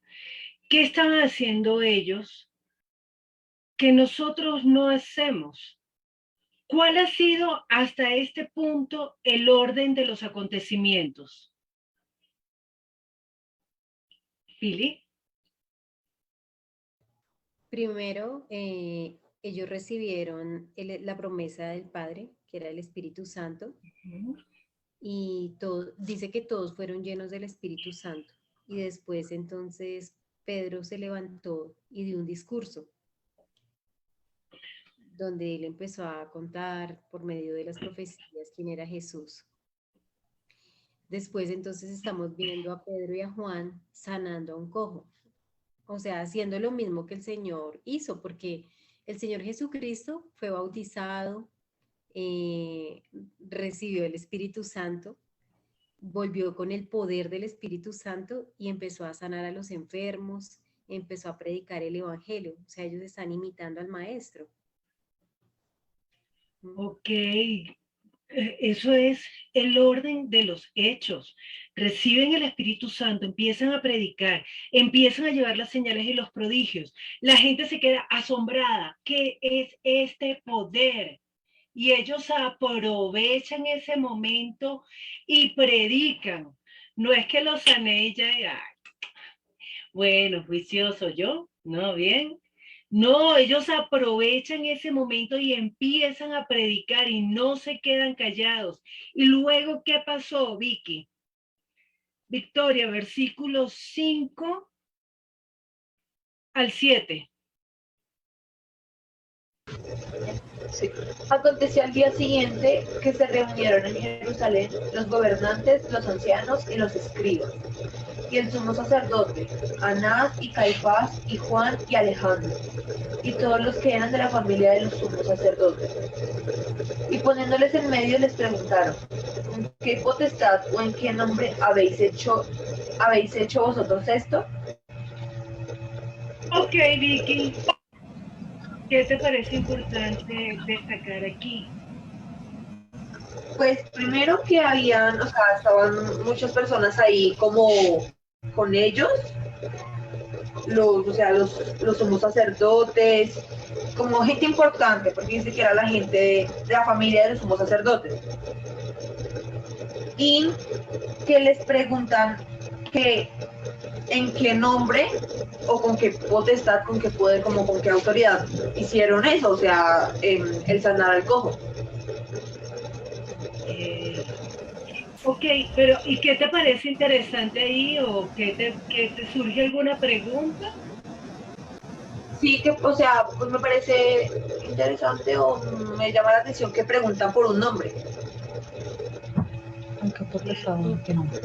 ¿Qué estaban haciendo ellos que nosotros no hacemos? ¿Cuál ha sido hasta este punto el orden de los acontecimientos? Pili. Primero, ellos recibieron la promesa del Padre, que era el Espíritu Santo, y dice que todos fueron llenos del Espíritu Santo. Y después entonces Pedro se levantó y dio un discurso donde él empezó a contar por medio de las profecías quién era Jesús. Después entonces estamos viendo a Pedro y a Juan sanando a un cojo. O sea, haciendo lo mismo que el Señor hizo, porque el Señor Jesucristo fue bautizado, recibió el Espíritu Santo, volvió con el poder del Espíritu Santo y empezó a sanar a los enfermos, empezó a predicar el Evangelio. O sea, ellos están imitando al Maestro. Ok. Eso es el orden de los hechos. Reciben el Espíritu Santo, empiezan a predicar, empiezan a llevar las señales y los prodigios. La gente se queda asombrada. ¿Qué es este poder? Y ellos aprovechan ese momento y predican. No es que los sané y ya, bueno, juicioso yo, ¿no? Bien. No, ellos aprovechan ese momento y empiezan a predicar y no se quedan callados. Y luego, ¿qué pasó, Vicky? Victoria, versículos 5 al 7. Sí. Aconteció al día siguiente que se reunieron en Jerusalén los gobernantes, los ancianos y los escribas, y el sumo sacerdote, Anás y Caifás y Juan y Alejandro, y todos los que eran de la familia de los sumos sacerdotes. Y poniéndoles en medio les preguntaron, ¿con qué potestad o en qué nombre habéis hecho vosotros esto? Ok, Vicky. ¿Qué te parece importante destacar aquí? Pues primero que habían, o sea, estaban muchas personas ahí como con ellos, los sumos sacerdotes, como gente importante, porque dice que era la gente de la familia de los sumos sacerdotes. Y que les preguntan que en qué nombre o con qué potestad, con qué poder, como con qué autoridad hicieron eso, o sea, el sanar al cojo. Ok, pero ¿y qué te parece interesante ahí o qué te surge alguna pregunta? Sí, que, o sea, pues me parece interesante o me llama la atención que preguntan por un nombre. ¿En qué potestad? ¿En qué nombre?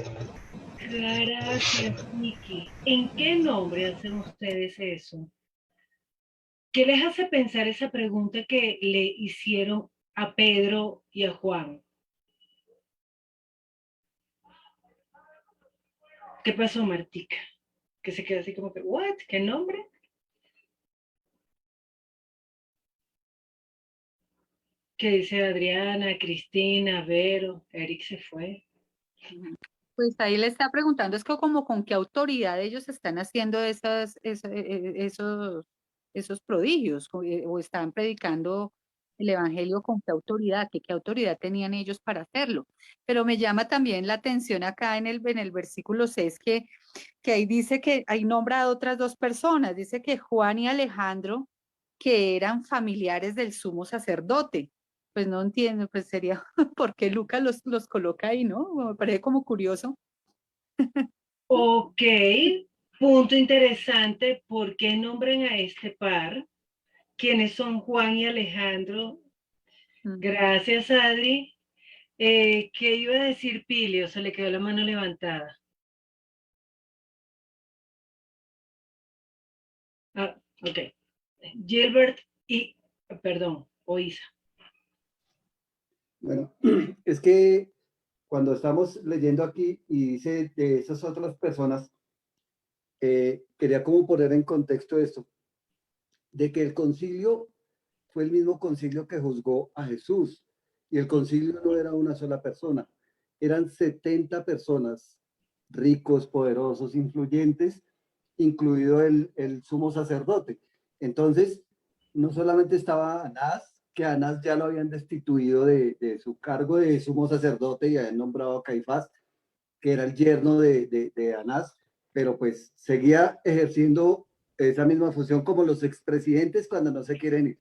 Gracias, Vicky. ¿En qué nombre hacen ustedes eso? ¿Qué les hace pensar esa pregunta que le hicieron a Pedro y a Juan? ¿Qué pasó, Martica? Que se quedó así como que, ¿what? ¿Qué nombre? ¿Qué dice Adriana, Cristina, Vero? Eric se fue. Pues ahí le está preguntando, es que como con qué autoridad ellos están haciendo esos prodigios, o están predicando el evangelio con qué autoridad, qué autoridad tenían ellos para hacerlo. Pero me llama también la atención acá en el versículo 6 que ahí dice que ahí nombra a otras dos personas, dice que Juan y Alejandro, que eran familiares del sumo sacerdote. Pues no entiendo, pues sería por qué Lucas los coloca ahí, ¿no? Me parece como curioso. Ok, punto interesante. ¿Por qué nombran a este par? ¿Quiénes son Juan y Alejandro? Gracias, Adri. ¿Qué iba a decir Pilio? Se le quedó la mano levantada. Ah, ok. Gilbert y, perdón, o Isa. Bueno, es que cuando estamos leyendo aquí y dice de esas otras personas, quería como poner en contexto esto, de que el concilio fue el mismo concilio que juzgó a Jesús, y el concilio no era una sola persona, eran 70 personas, ricos, poderosos, influyentes, incluido el sumo sacerdote. Entonces, no solamente estaba Anás, que Anás ya lo habían destituido de su cargo de sumo sacerdote y habían nombrado a Caifás, que era el yerno de Anás, pero pues seguía ejerciendo esa misma función como los expresidentes cuando no se quieren ir,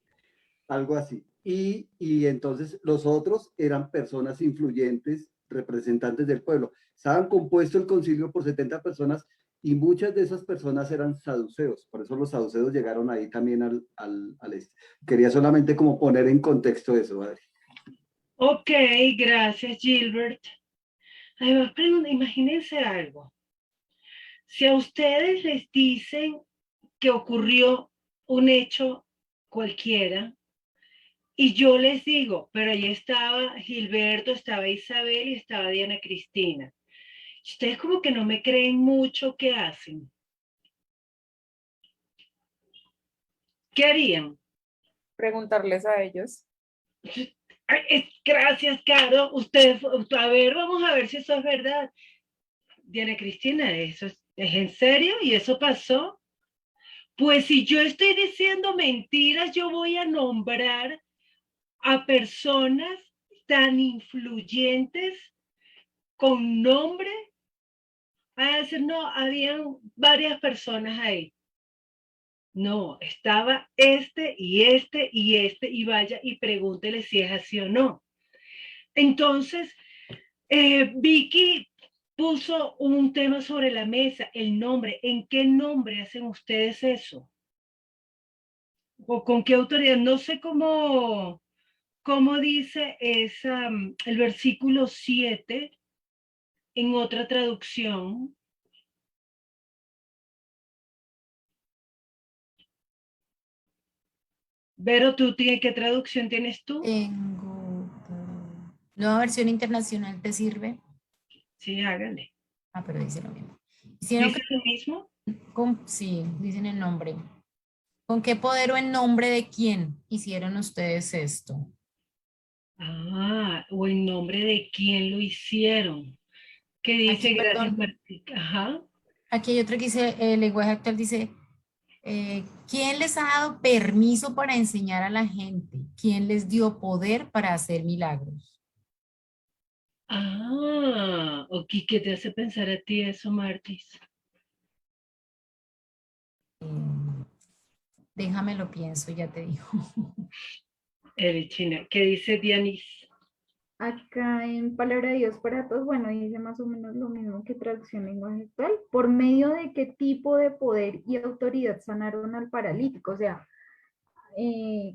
algo así. Y entonces los otros eran personas influyentes, representantes del pueblo. Estaban compuesto el concilio por 70 personas y muchas de esas personas eran saduceos, por eso los saduceos llegaron ahí también al este. Quería solamente como poner en contexto eso, Adri. Ok, gracias, Gilbert. Además, imagínense algo. Si a ustedes les dicen que ocurrió un hecho cualquiera, y yo les digo, pero ahí estaba Gilberto, estaba Isabel y estaba Diana Cristina. Ustedes como que no me creen mucho, ¿qué hacen? ¿Qué harían? Preguntarles a ellos. Ay, gracias, Caro. Usted, a ver, vamos a ver si eso es verdad. Diana Cristina, ¿eso es en serio? ¿Y eso pasó? Pues si yo estoy diciendo mentiras, yo voy a nombrar a personas tan influyentes con nombre. A decir, no, habían varias personas ahí. No, estaba este y este y este, y vaya y pregúntele si es así o no. Entonces, Vicky puso un tema sobre la mesa, el nombre. ¿En qué nombre hacen ustedes eso? ¿O con qué autoridad? No sé cómo dice el versículo 7 en otra traducción. Vero, ¿qué traducción tienes tú? Tengo nueva versión internacional, ¿te sirve? Sí, hágale. Ah, pero dice lo mismo. ¿Dice lo mismo? Sí, dicen el nombre. ¿Con qué poder o en nombre de quién hicieron ustedes esto? Ah, o en nombre de quién lo hicieron. ¿Qué dice? Aquí, Gracias, perdón. Martín. Ajá. Aquí hay otro que dice, el lenguaje actual dice, ¿quién les ha dado permiso para enseñar a la gente? ¿Quién les dio poder para hacer milagros? Ah, ok, ¿qué te hace pensar a ti eso, Martis? Déjame lo pienso, ya te digo. China, ¿qué dice Dianis? Acá en Palabra de Dios para Todos, bueno, dice más o menos lo mismo que traducción lenguaje actual. ¿Por medio de qué tipo de poder y autoridad sanaron al paralítico? O sea,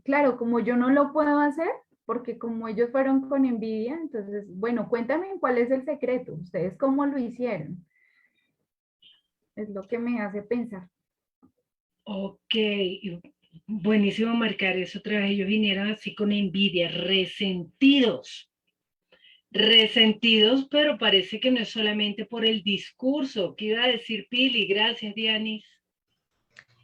claro, como yo no lo puedo hacer, porque como ellos fueron con envidia, entonces, bueno, cuéntame cuál es el secreto, ustedes cómo lo hicieron. Es lo que me hace pensar. Ok, buenísimo marcar eso otra vez. Ellos vinieron así con envidia, resentidos, pero parece que no es solamente por el discurso. ¿Qué iba a decir Pili? Gracias, Dianis.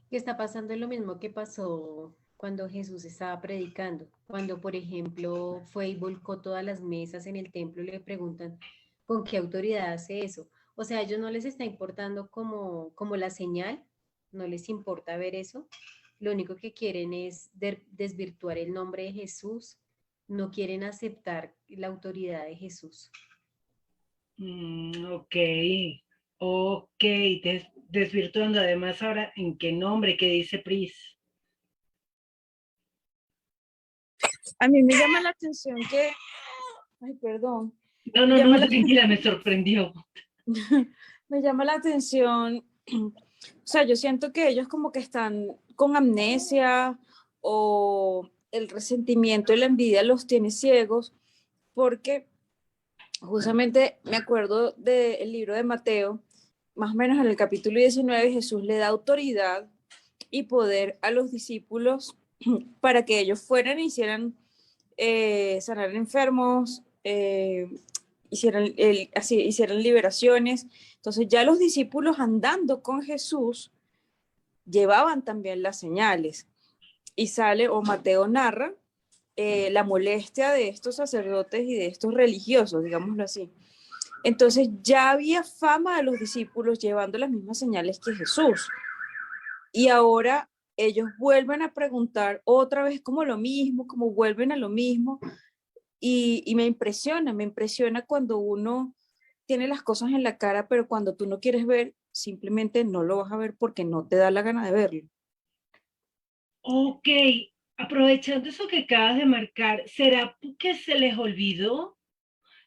Que está pasando lo mismo que pasó cuando Jesús estaba predicando. Cuando, por ejemplo, fue y volcó todas las mesas en el templo, le preguntan, ¿con qué autoridad hace eso? O sea, a ellos no les está importando como la señal, no les importa ver eso. Lo único que quieren es desvirtuar el nombre de Jesús, no quieren aceptar la autoridad de Jesús. Ok, desvirtuando además ahora en qué nombre, qué dice Pris. A mí me llama la atención que, ay, perdón. No, tranquila, me sorprendió. Me llama la atención, o sea, yo siento que ellos como que están con amnesia o el resentimiento y la envidia los tiene ciegos, porque justamente me acuerdo del libro de Mateo, más o menos en el capítulo 19, Jesús le da autoridad y poder a los discípulos para que ellos fueran e hicieran sanar enfermos, hicieran liberaciones. Entonces ya los discípulos andando con Jesús llevaban también las señales. Y sale, o Mateo narra, la molestia de estos sacerdotes y de estos religiosos, digámoslo así. Entonces ya había fama de los discípulos llevando las mismas señales que Jesús. Y ahora ellos vuelven a preguntar otra vez como lo mismo, como vuelven a lo mismo. Y me impresiona cuando uno tiene las cosas en la cara, pero cuando tú no quieres ver, simplemente no lo vas a ver porque no te da la gana de verlo. Ok, aprovechando eso que acabas de marcar, ¿será que se les olvidó?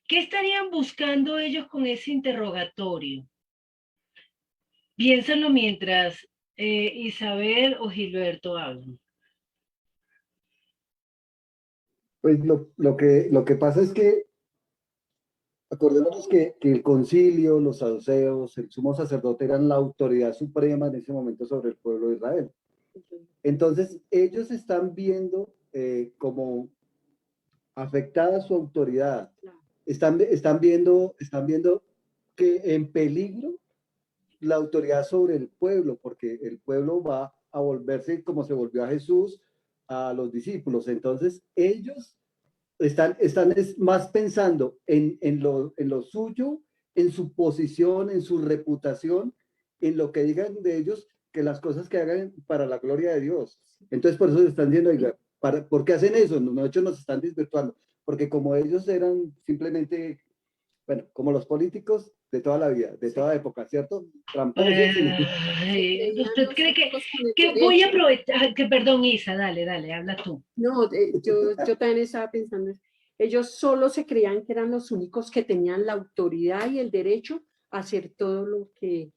¿Qué estarían buscando ellos con ese interrogatorio? Piénsenlo mientras Isabel o Gilberto hablan. Pues lo que pasa es que acordémonos que el concilio, los saduceos, el sumo sacerdote eran la autoridad suprema en ese momento sobre el pueblo de Israel. Entonces, ellos están viendo como afectada su autoridad. Están viendo que en peligro la autoridad sobre el pueblo, porque el pueblo va a volverse como se volvió a Jesús, a los discípulos. Entonces, ellos están más pensando en lo suyo, en su posición, en su reputación, en lo que digan de ellos, que las cosas que hagan para la gloria de Dios. Entonces, por eso se están diciendo, oiga, ¿por qué hacen eso? Nosotros nos están desvirtuando, porque como ellos eran simplemente, bueno, como los políticos de toda la vida, de toda época, ¿cierto? Tramposos. ¿Usted cree que voy a aprovechar? Perdón, Isa, dale, habla tú. No, yo también estaba pensando, ellos solo se creían que eran los únicos que tenían la autoridad y el derecho a hacer todo lo que...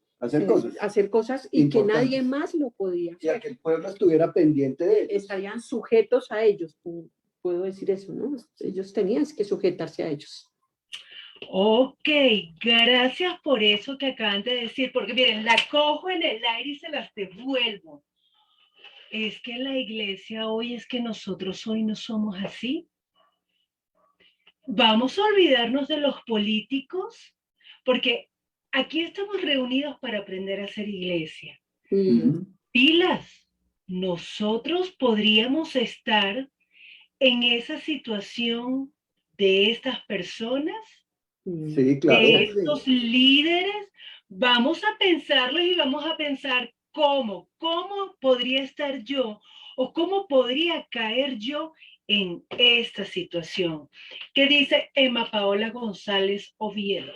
Hacer cosas y que nadie más lo podía hacer. Y a que el pueblo estuviera pendiente de ellos. Estarían sujetos a ellos, puedo decir eso, ¿no? Ellos tenían que sujetarse a ellos. Ok, gracias por eso que acaban de decir, porque miren, la cojo en el aire y se las devuelvo. Es que la iglesia hoy es que nosotros hoy no somos así. Vamos a olvidarnos de los políticos, porque aquí estamos reunidos para aprender a ser iglesia. Pilas, nosotros podríamos estar en esa situación de estas personas, sí, claro, de estos líderes. Vamos a pensarlos y vamos a pensar cómo podría estar yo o cómo podría caer yo en esta situación. ¿Qué dice Emma Paola González Oviedo?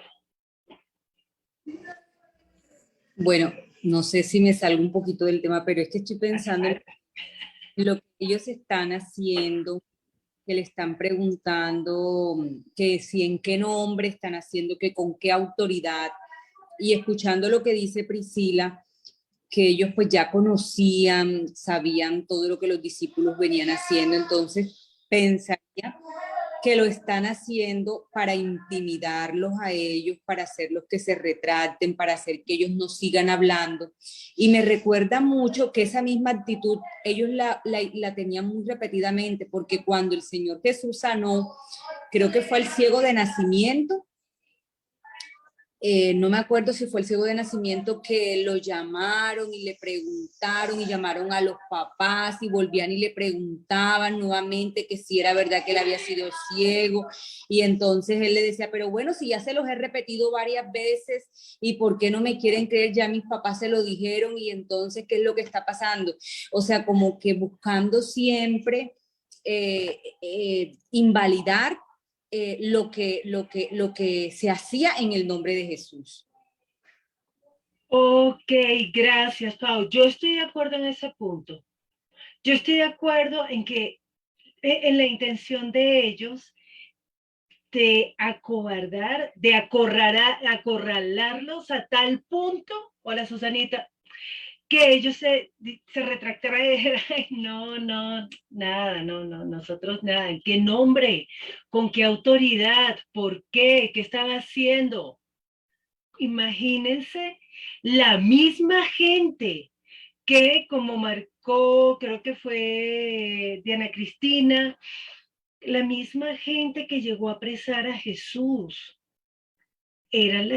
Bueno, no sé si me salgo un poquito del tema, pero es que estoy pensando en lo que ellos están haciendo, que le están preguntando que si en qué nombre están haciendo, que con qué autoridad, y escuchando lo que dice Priscila, que ellos pues ya conocían, sabían todo lo que los discípulos venían haciendo, entonces pensaría que lo están haciendo para intimidarlos a ellos, para hacerlos que se retraten, para hacer que ellos no sigan hablando. Y me recuerda mucho que esa misma actitud ellos la tenían muy repetidamente, porque cuando el Señor Jesús sanó, creo que fue al ciego de nacimiento, no me acuerdo si fue el ciego de nacimiento, que lo llamaron y le preguntaron y llamaron a los papás y volvían y le preguntaban nuevamente que si era verdad que él había sido ciego, y entonces él le decía, pero bueno, si ya se los he repetido varias veces y por qué no me quieren creer, ya mis papás se lo dijeron, y entonces ¿qué es lo que está pasando? O sea, como que buscando siempre invalidar lo que se hacía en el nombre de Jesús. Ok, gracias, Pau. Yo estoy de acuerdo en ese punto. Yo estoy de acuerdo en que en la intención de ellos de acobardar, de acorralarlos a tal punto, hola Susanita, que ellos se retractaran y dijeran, no, nada, no, nosotros nada. ¿En qué nombre? ¿Con qué autoridad? ¿Por qué? ¿Qué están haciendo? Imagínense la misma gente que, como marcó, creo que fue Diana Cristina, la misma gente que llegó a apresar a Jesús, eran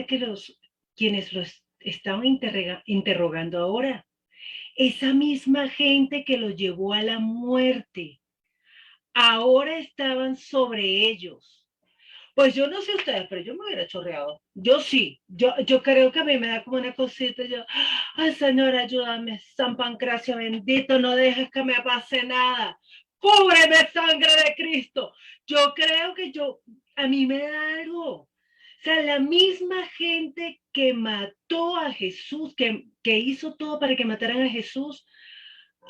quienes los estaban interrogando ahora. Esa misma gente que los llevó a la muerte, ahora estaban sobre ellos. Pues yo no sé ustedes, pero yo me hubiera chorreado. Yo sí, yo creo que a mí me da como una cosita. Yo, ay, Señor, ayúdame, San Pancracio bendito, no dejes que me pase nada. Cúbreme, sangre de Cristo. Yo creo que a mí me da algo. O sea, la misma gente que mató a Jesús, que hizo todo para que mataran a Jesús,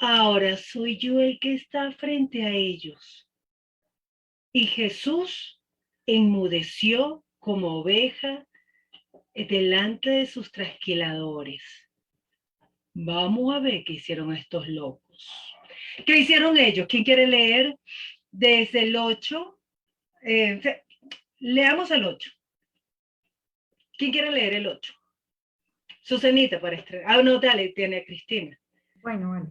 ahora soy yo el que está frente a ellos. Y Jesús enmudeció como oveja delante de sus trasquiladores. Vamos a ver qué hicieron estos locos. ¿Qué hicieron ellos? ¿Quién quiere leer desde el 8? Leamos el 8. ¿Quién quiere leer el 8? Susanita para estrenar. Ah, no, dale, tiene Cristina. Bueno, vale.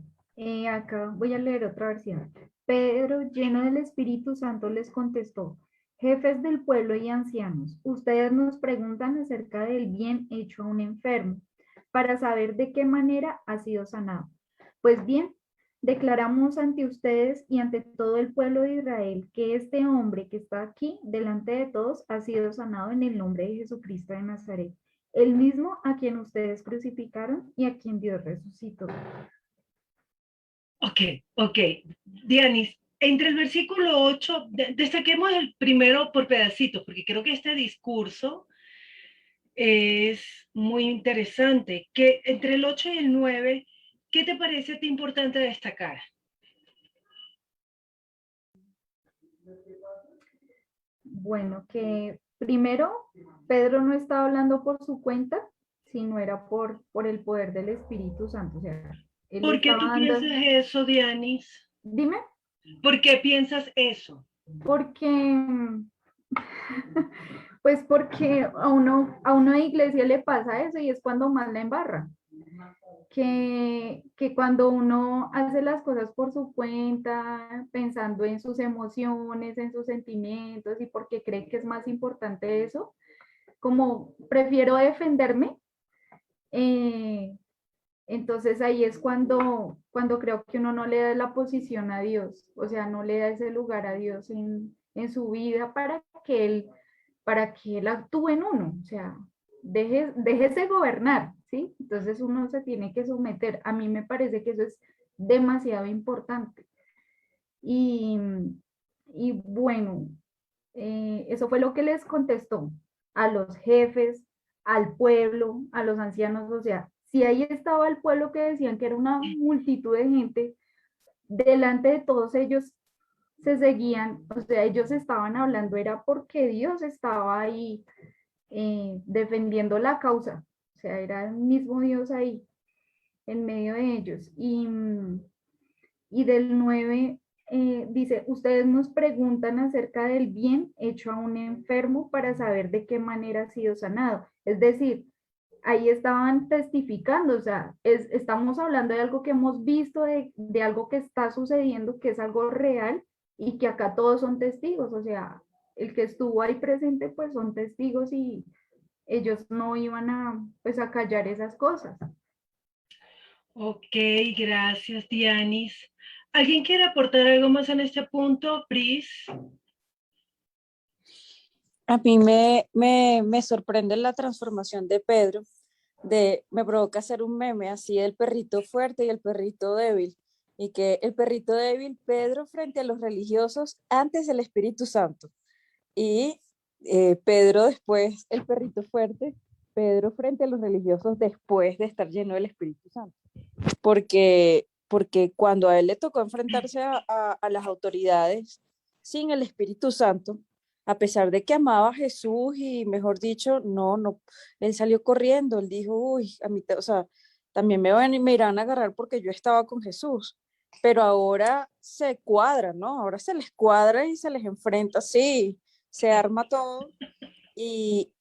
Acá voy a leer otra versión. Pedro, lleno del Espíritu Santo, les contestó: jefes del pueblo y ancianos, ustedes nos preguntan acerca del bien hecho a un enfermo, para saber de qué manera ha sido sanado. Pues bien, declaramos ante ustedes y ante todo el pueblo de Israel que este hombre que está aquí delante de todos ha sido sanado en el nombre de Jesucristo de Nazaret, el mismo a quien ustedes crucificaron y a quien Dios resucitó. Ok. Dianis, entre el versículo 8, destaquemos el primero por pedacitos, porque creo que este discurso es muy interesante. Que entre el 8 y el 9, ¿qué te parece importante destacar? Bueno, que primero Pedro no estaba hablando por su cuenta, sino era por el poder del Espíritu Santo. O sea, él ¿Por qué tú estaba piensas eso, Dianis? Dime. ¿Por qué piensas eso? Porque, pues porque a uno de iglesia le pasa eso y es cuando más la embarra. Que cuando uno hace las cosas por su cuenta, pensando en sus emociones, en sus sentimientos y porque cree que es más importante eso, como prefiero defenderme, entonces ahí es cuando creo que uno no le da la posición a Dios, o sea, no le da ese lugar a Dios en su vida para que Él actúe en uno, o sea, déjese gobernar, ¿sí? Entonces uno se tiene que someter. A mí me parece que eso es demasiado importante. Y bueno, eso fue lo que les contestó a los jefes, al pueblo, a los ancianos, o sea, si ahí estaba el pueblo que decían que era una multitud de gente, delante de todos ellos se seguían, o sea, ellos estaban hablando, era porque Dios estaba ahí defendiendo la causa, o sea, era el mismo Dios ahí, en medio de ellos. Y del 9 dice, ustedes nos preguntan acerca del bien hecho a un enfermo para saber de qué manera ha sido sanado. Es decir, ahí estaban testificando, o sea, estamos hablando de algo que hemos visto, de algo que está sucediendo, que es algo real y que acá todos son testigos, o sea, el que estuvo ahí presente pues son testigos y ellos no iban a callar esas cosas. Ok, gracias, Dianis. ¿Alguien quiere aportar algo más en este punto, Pris? A mí me sorprende la transformación de Pedro. Me provoca hacer un meme así del perrito fuerte y el perrito débil. Y que el perrito débil, Pedro frente a los religiosos antes del Espíritu Santo. Y Pedro después, el perrito fuerte, Pedro frente a los religiosos después de estar lleno del Espíritu Santo. Porque cuando a él le tocó enfrentarse a las autoridades sin el Espíritu Santo, a pesar de que amaba a Jesús y mejor dicho, no, él salió corriendo, él dijo, uy, a mí, o sea, también me irán a agarrar porque yo estaba con Jesús, pero ahora se cuadra, ¿no? Ahora se les cuadra y se les enfrenta, sí, se arma todo y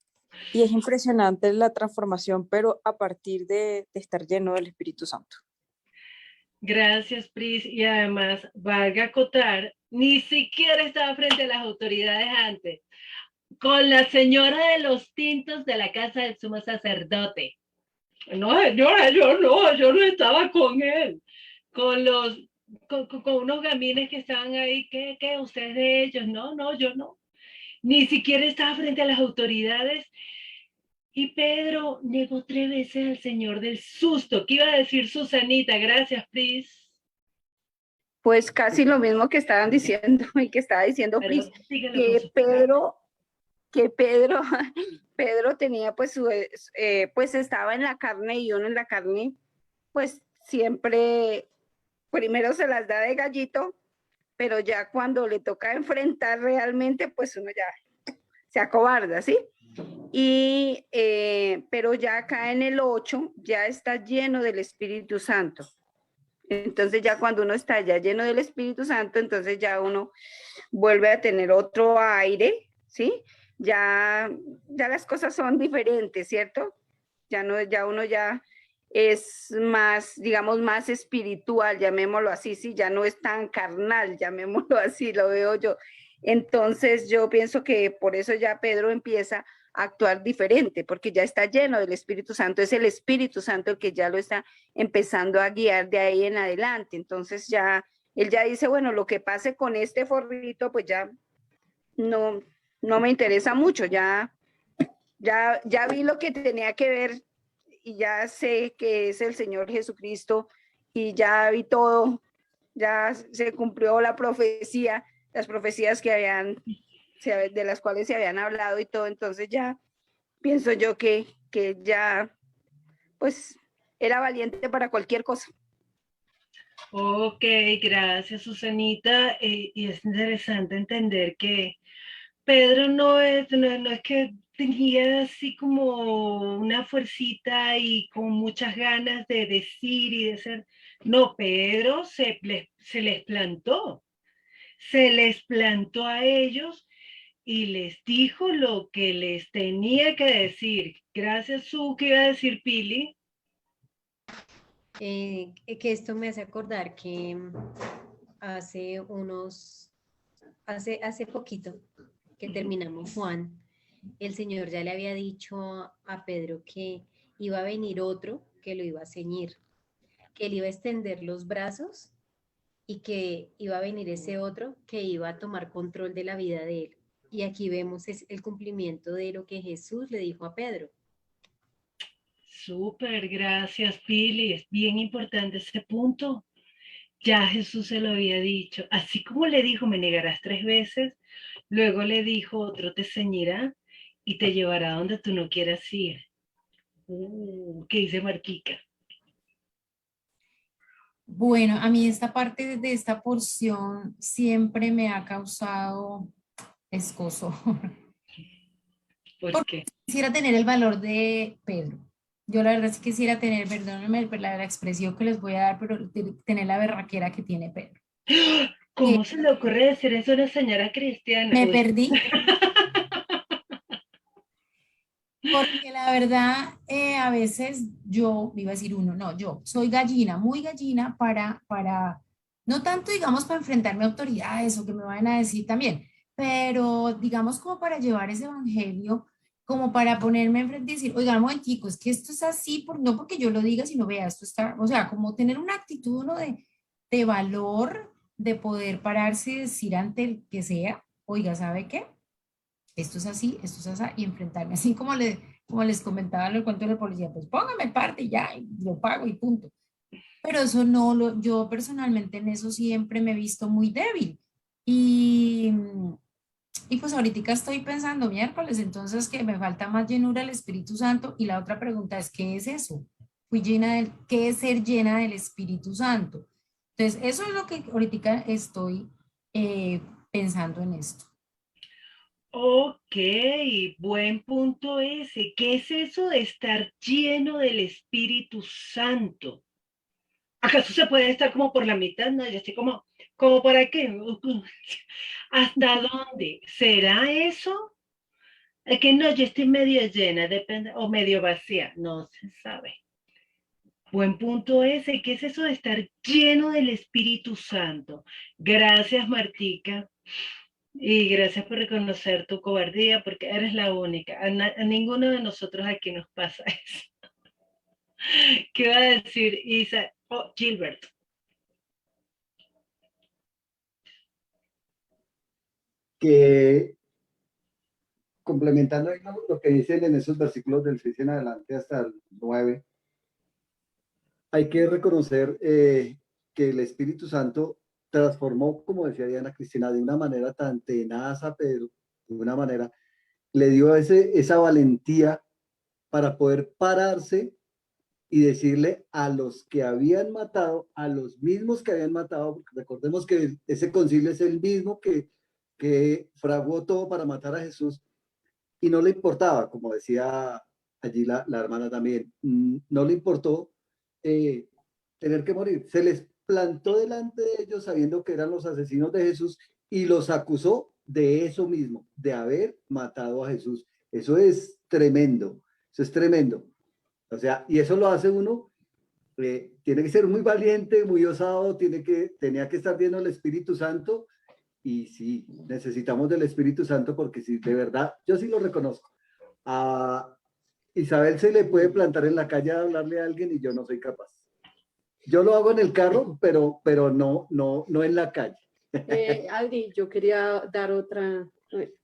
es impresionante la transformación, pero a partir de estar lleno del Espíritu Santo. Gracias, Pris. Y además, valga acotar, ni siquiera estaba frente a las autoridades antes, con la señora de los tintos de la casa del sumo sacerdote. No, señora, yo no estaba con él. Con unos gamines que estaban ahí, ¿qué? ¿Ustedes de ellos? No, yo no. Ni siquiera estaba frente a las autoridades. Y Pedro negó 3 veces al Señor del susto. ¿Qué iba a decir Susanita? Gracias, Pris. Pues casi lo mismo que estaban diciendo y que estaba diciendo Pris, que Pedro tenía pues pues estaba en la carne y uno en la carne pues siempre primero se las da de gallito, pero ya cuando le toca enfrentar realmente pues uno ya se acobarda, ¿sí? Pero ya acá en el 8 ya está lleno del Espíritu Santo. Entonces ya cuando uno está ya lleno del Espíritu Santo, entonces ya uno vuelve a tener otro aire, ¿sí? Ya las cosas son diferentes, ¿cierto? Ya uno ya es más, digamos, más espiritual, llamémoslo así, sí, ya no es tan carnal, llamémoslo así, lo veo yo. Entonces yo pienso que por eso ya Pedro empieza a actuar diferente, porque ya está lleno del Espíritu Santo, es el Espíritu Santo el que ya lo está empezando a guiar de ahí en adelante. Entonces ya, él ya dice, bueno, lo que pase con este forrito, pues ya no me interesa mucho, ya vi lo que tenía que ver y ya sé que es el Señor Jesucristo y ya vi todo, ya se cumplió la profecía, las profecías de las cuales se habían hablado y todo, entonces ya pienso yo que ya pues era valiente para cualquier cosa. Ok, gracias Susanita. Y es interesante entender que Pedro no es que tenía así como una fuercita y con muchas ganas de decir y de ser. No, Pedro se les plantó a ellos y les dijo lo que les tenía que decir. Gracias, Su, ¿qué iba a decir Pili? Que esto me hace acordar que hace poquito que terminamos Juan, el Señor ya le había dicho a Pedro que iba a venir otro que lo iba a ceñir, que él iba a extender los brazos y que iba a venir ese otro que iba a tomar control de la vida de él. Y aquí vemos el cumplimiento de lo que Jesús le dijo a Pedro. Súper, gracias Pili, es bien importante ese punto. Ya Jesús se lo había dicho, así como le dijo, me negarás 3 veces, luego le dijo, otro te ceñirá y te llevará donde tú no quieras ir. ¿Qué dice Marquica? Bueno, a mí esta parte de esta porción siempre me ha causado escozor. ¿Por qué? Quisiera tener el valor de Pedro. Yo la verdad sí quisiera tener, perdónenme la expresión que les voy a dar, pero tener la berraquera que tiene Pedro. ¿Cómo se le ocurre decir eso a una señora cristiana? Me perdí. Porque la verdad, a veces yo, iba a decir yo soy gallina, muy gallina para, no tanto digamos para enfrentarme a autoridades o que me vayan a decir también, pero digamos como para llevar ese evangelio, como para ponerme enfrente y decir, oiga, un momentico, es que esto es así, no porque yo lo diga, sino vea, esto está, o sea, como tener una actitud uno de valor, de poder pararse y decir ante el que sea, oiga, ¿sabe qué? Esto es así, y enfrentarme, así como les comentaba en el cuento de la policía, pues póngame parte y ya, y lo pago y punto. Pero eso no, yo personalmente en eso siempre me he visto muy débil. Y pues ahorita estoy pensando miércoles, entonces que me falta más llenura del Espíritu Santo. Y la otra pregunta es, ¿qué es eso? ¿Qué es ser llena del Espíritu Santo? Entonces, eso es lo que ahorita estoy pensando en esto. Ok, buen punto ese. ¿Qué es eso de estar lleno del Espíritu Santo? ¿Acaso se puede estar como por la mitad? No, yo estoy como ¿para qué? ¿Hasta dónde? ¿Será eso? Es que no, yo estoy medio llena, depende, o medio vacía, no se sabe. Buen punto ese. ¿Qué es eso de estar lleno del Espíritu Santo? Gracias, Martica. Y gracias por reconocer tu cobardía, porque eres la única. A ninguno de nosotros aquí nos pasa eso. ¿Qué va a decir Isa? Gilbert. Que complementando lo que dicen en esos versículos del 6 en adelante hasta el 9, hay que reconocer que el Espíritu Santo transformó, como decía Diana Cristina, de una manera tan tenaz a Pedro, de una manera, le dio esa valentía para poder pararse y decirle a los que habían matado, a los mismos que habían matado, porque recordemos que ese concilio es el mismo que fraguó todo para matar a Jesús, y no le importaba, como decía allí la hermana también, no le importó tener que morir. Se les plantó delante de ellos sabiendo que eran los asesinos de Jesús y los acusó de eso mismo, de haber matado a Jesús. Eso es tremendo, eso es tremendo. O sea, y eso lo hace uno, tiene que ser muy valiente, muy osado, tenía que estar lleno del Espíritu Santo. Y sí, necesitamos del Espíritu Santo porque sí, de verdad, yo sí lo reconozco. A Isabel se le puede plantar en la calle a hablarle a alguien y yo no soy capaz. Yo lo hago en el carro, pero no en la calle. Adri, yo quería dar otra.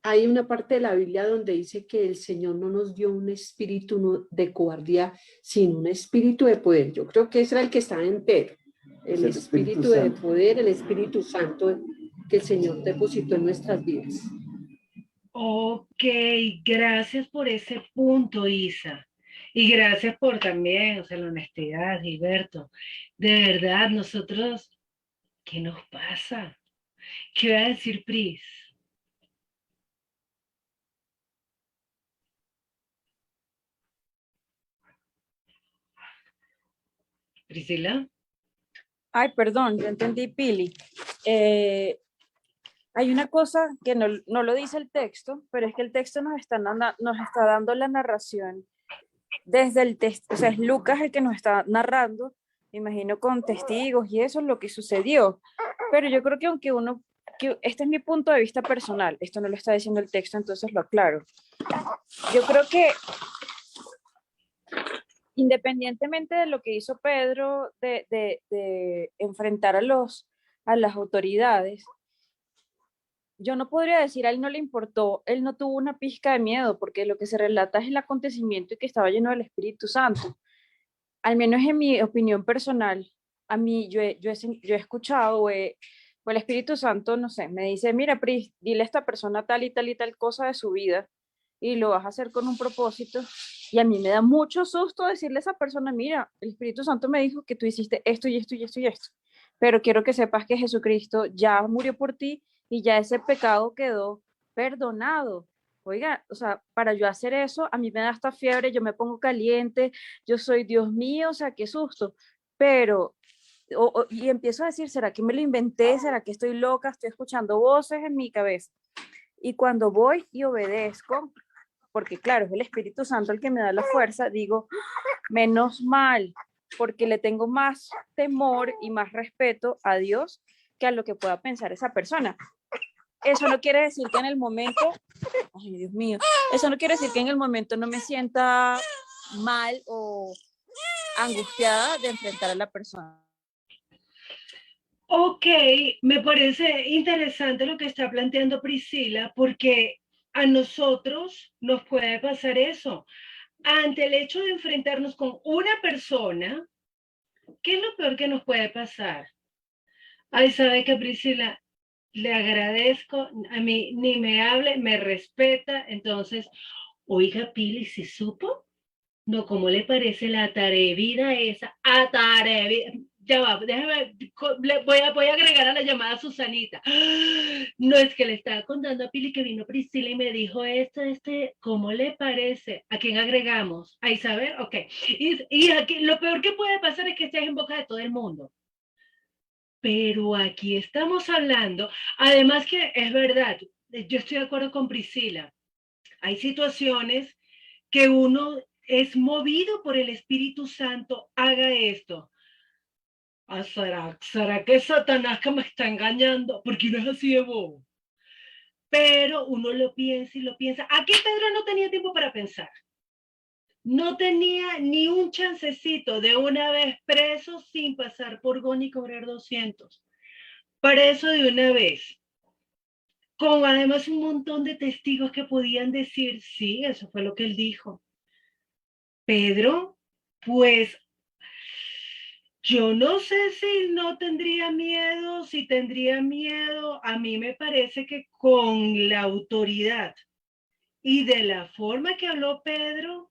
Hay una parte de la Biblia donde dice que el Señor no nos dio un espíritu de cobardía, sino un espíritu de poder. Yo creo que ese era el que estaba en Pedro. El espíritu de poder, el Espíritu Santo que el Señor depositó en nuestras vidas. Ok, gracias por ese punto, Isa. Y gracias por también, o sea, la honestidad, Gilberto. De verdad, nosotros, ¿qué nos pasa? ¿Qué va a decir Pris? Priscila. Ay, perdón, yo entendí, Pili. Hay una cosa que no lo dice el texto, pero es que el texto nos está dando la narración desde el texto, o sea, es Lucas el que nos está narrando, me imagino con testigos y eso es lo que sucedió. Pero yo creo que que este es mi punto de vista personal, esto no lo está diciendo el texto, entonces lo aclaro. Yo creo que independientemente de lo que hizo Pedro de enfrentar a las autoridades, yo no podría decir a él no le importó, él no tuvo una pizca de miedo, porque lo que se relata es el acontecimiento y que estaba lleno del Espíritu Santo. Al menos en mi opinión personal, a mí yo he escuchado o el Espíritu Santo, no sé, me dice, mira, Pris, dile a esta persona tal y tal y tal cosa de su vida y lo vas a hacer con un propósito. Y a mí me da mucho susto decirle a esa persona, mira, el Espíritu Santo me dijo que tú hiciste esto y esto y esto y esto, pero quiero que sepas que Jesucristo ya murió por ti y ya ese pecado quedó perdonado. Oiga, o sea, para yo hacer eso, a mí me da hasta fiebre, yo me pongo caliente, yo soy Dios mío, o sea, qué susto. Pero, y empiezo a decir, ¿será que me lo inventé? ¿Será que estoy loca? Estoy escuchando voces en mi cabeza. Y cuando voy y obedezco, porque claro, es el Espíritu Santo el que me da la fuerza, digo, menos mal, porque le tengo más temor y más respeto a Dios que a lo que pueda pensar esa persona. Eso no quiere decir que en el momento, ay Dios mío, eso no quiere decir que en el momento no me sienta mal o angustiada de enfrentar a la persona. Ok, me parece interesante lo que está planteando Priscila, porque a nosotros nos puede pasar eso. Ante el hecho de enfrentarnos con una persona, ¿qué es lo peor que nos puede pasar? Ay, ¿sabe qué, Priscila? Le agradezco, a mí ni me hable, me respeta, entonces, oiga, Pili, ¿si supo? No, ¿cómo le parece la atrevida esa? Atrevida. Ya va, déjame, voy a agregar a la llamada a Susanita. No, es que le estaba contando a Pili que vino Priscila y me dijo ¿cómo le parece? ¿A quién agregamos? ¿A Isabel? Ok. Y aquí, lo peor que puede pasar es que estés en boca de todo el mundo. Pero aquí estamos hablando, además que es verdad, yo estoy de acuerdo con Priscila. Hay situaciones que uno es movido por el Espíritu Santo, haga esto. Ah, ¿será que Satanás que me está engañando? Porque no es así de bobo. Pero uno lo piensa y lo piensa. Aquí Pedro no tenía tiempo para pensar. No tenía ni un chancecito de una vez preso sin pasar por Goni y cobrar 200. Preso de una vez. Con además un montón de testigos que podían decir, sí, eso fue lo que él dijo. Pedro, pues yo no sé si no tendría miedo, si tendría miedo. A mí me parece que con la autoridad y de la forma que habló Pedro,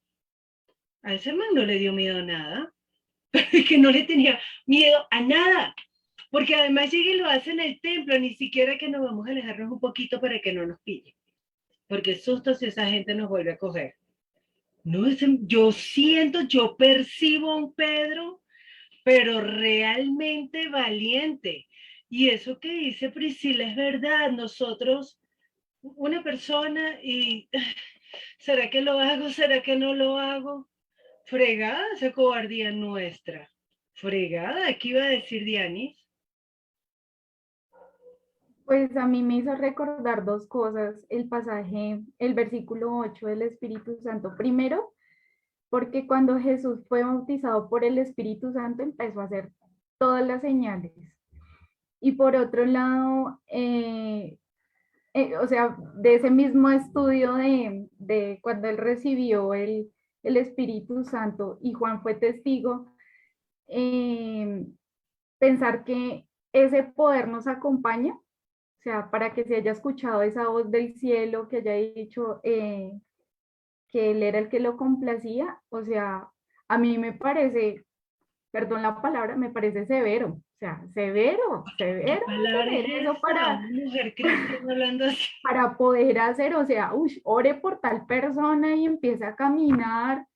a ese man no le dio miedo a nada, que no le tenía miedo a nada, porque además llega y lo hace en el templo, ni siquiera que nos vamos a alejarnos un poquito para que no nos pille, porque susto si esa gente nos vuelve a coger. No, yo siento, yo percibo a un Pedro, pero realmente valiente. Y eso que dice Priscila es verdad. Nosotros, una persona, y ¿será que lo hago? ¿Será que no lo hago? Fregada esa cobardía nuestra. Fregada, ¿qué iba a decir Dianis? Pues a mí me hizo recordar dos cosas, el pasaje, el versículo 8 del Espíritu Santo. Primero, porque cuando Jesús fue bautizado por el Espíritu Santo empezó a hacer todas las señales. Y por otro lado, o sea, de ese mismo estudio de cuando él recibió el Espíritu Santo y Juan fue testigo, pensar que ese poder nos acompaña, o sea, para que se haya escuchado esa voz del cielo, que haya dicho que él era el que lo complacía, o sea, a mí me parece, perdón la palabra, me parece severo, o sea, severo ¿Qué palabra tener es eso esa? Una mujer cristiana hablando así. para poder hacer, o sea, uy, ore por tal persona y empieza a caminar,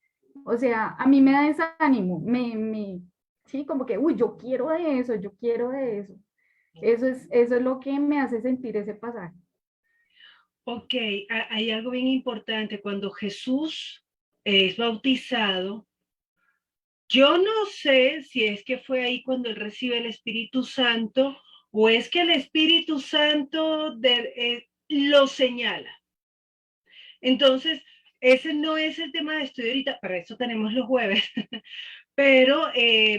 o sea, a mí me da desánimo, sí, como que, uy, yo quiero de eso, yo quiero de eso. Eso es lo que me hace sentir ese pasaje. Ok, hay algo bien importante. Cuando Jesús es bautizado, yo no sé si es que fue ahí cuando él recibe el Espíritu Santo o es que el Espíritu Santo lo señala. Entonces, ese no es el tema de estudio ahorita, para eso tenemos los jueves, pero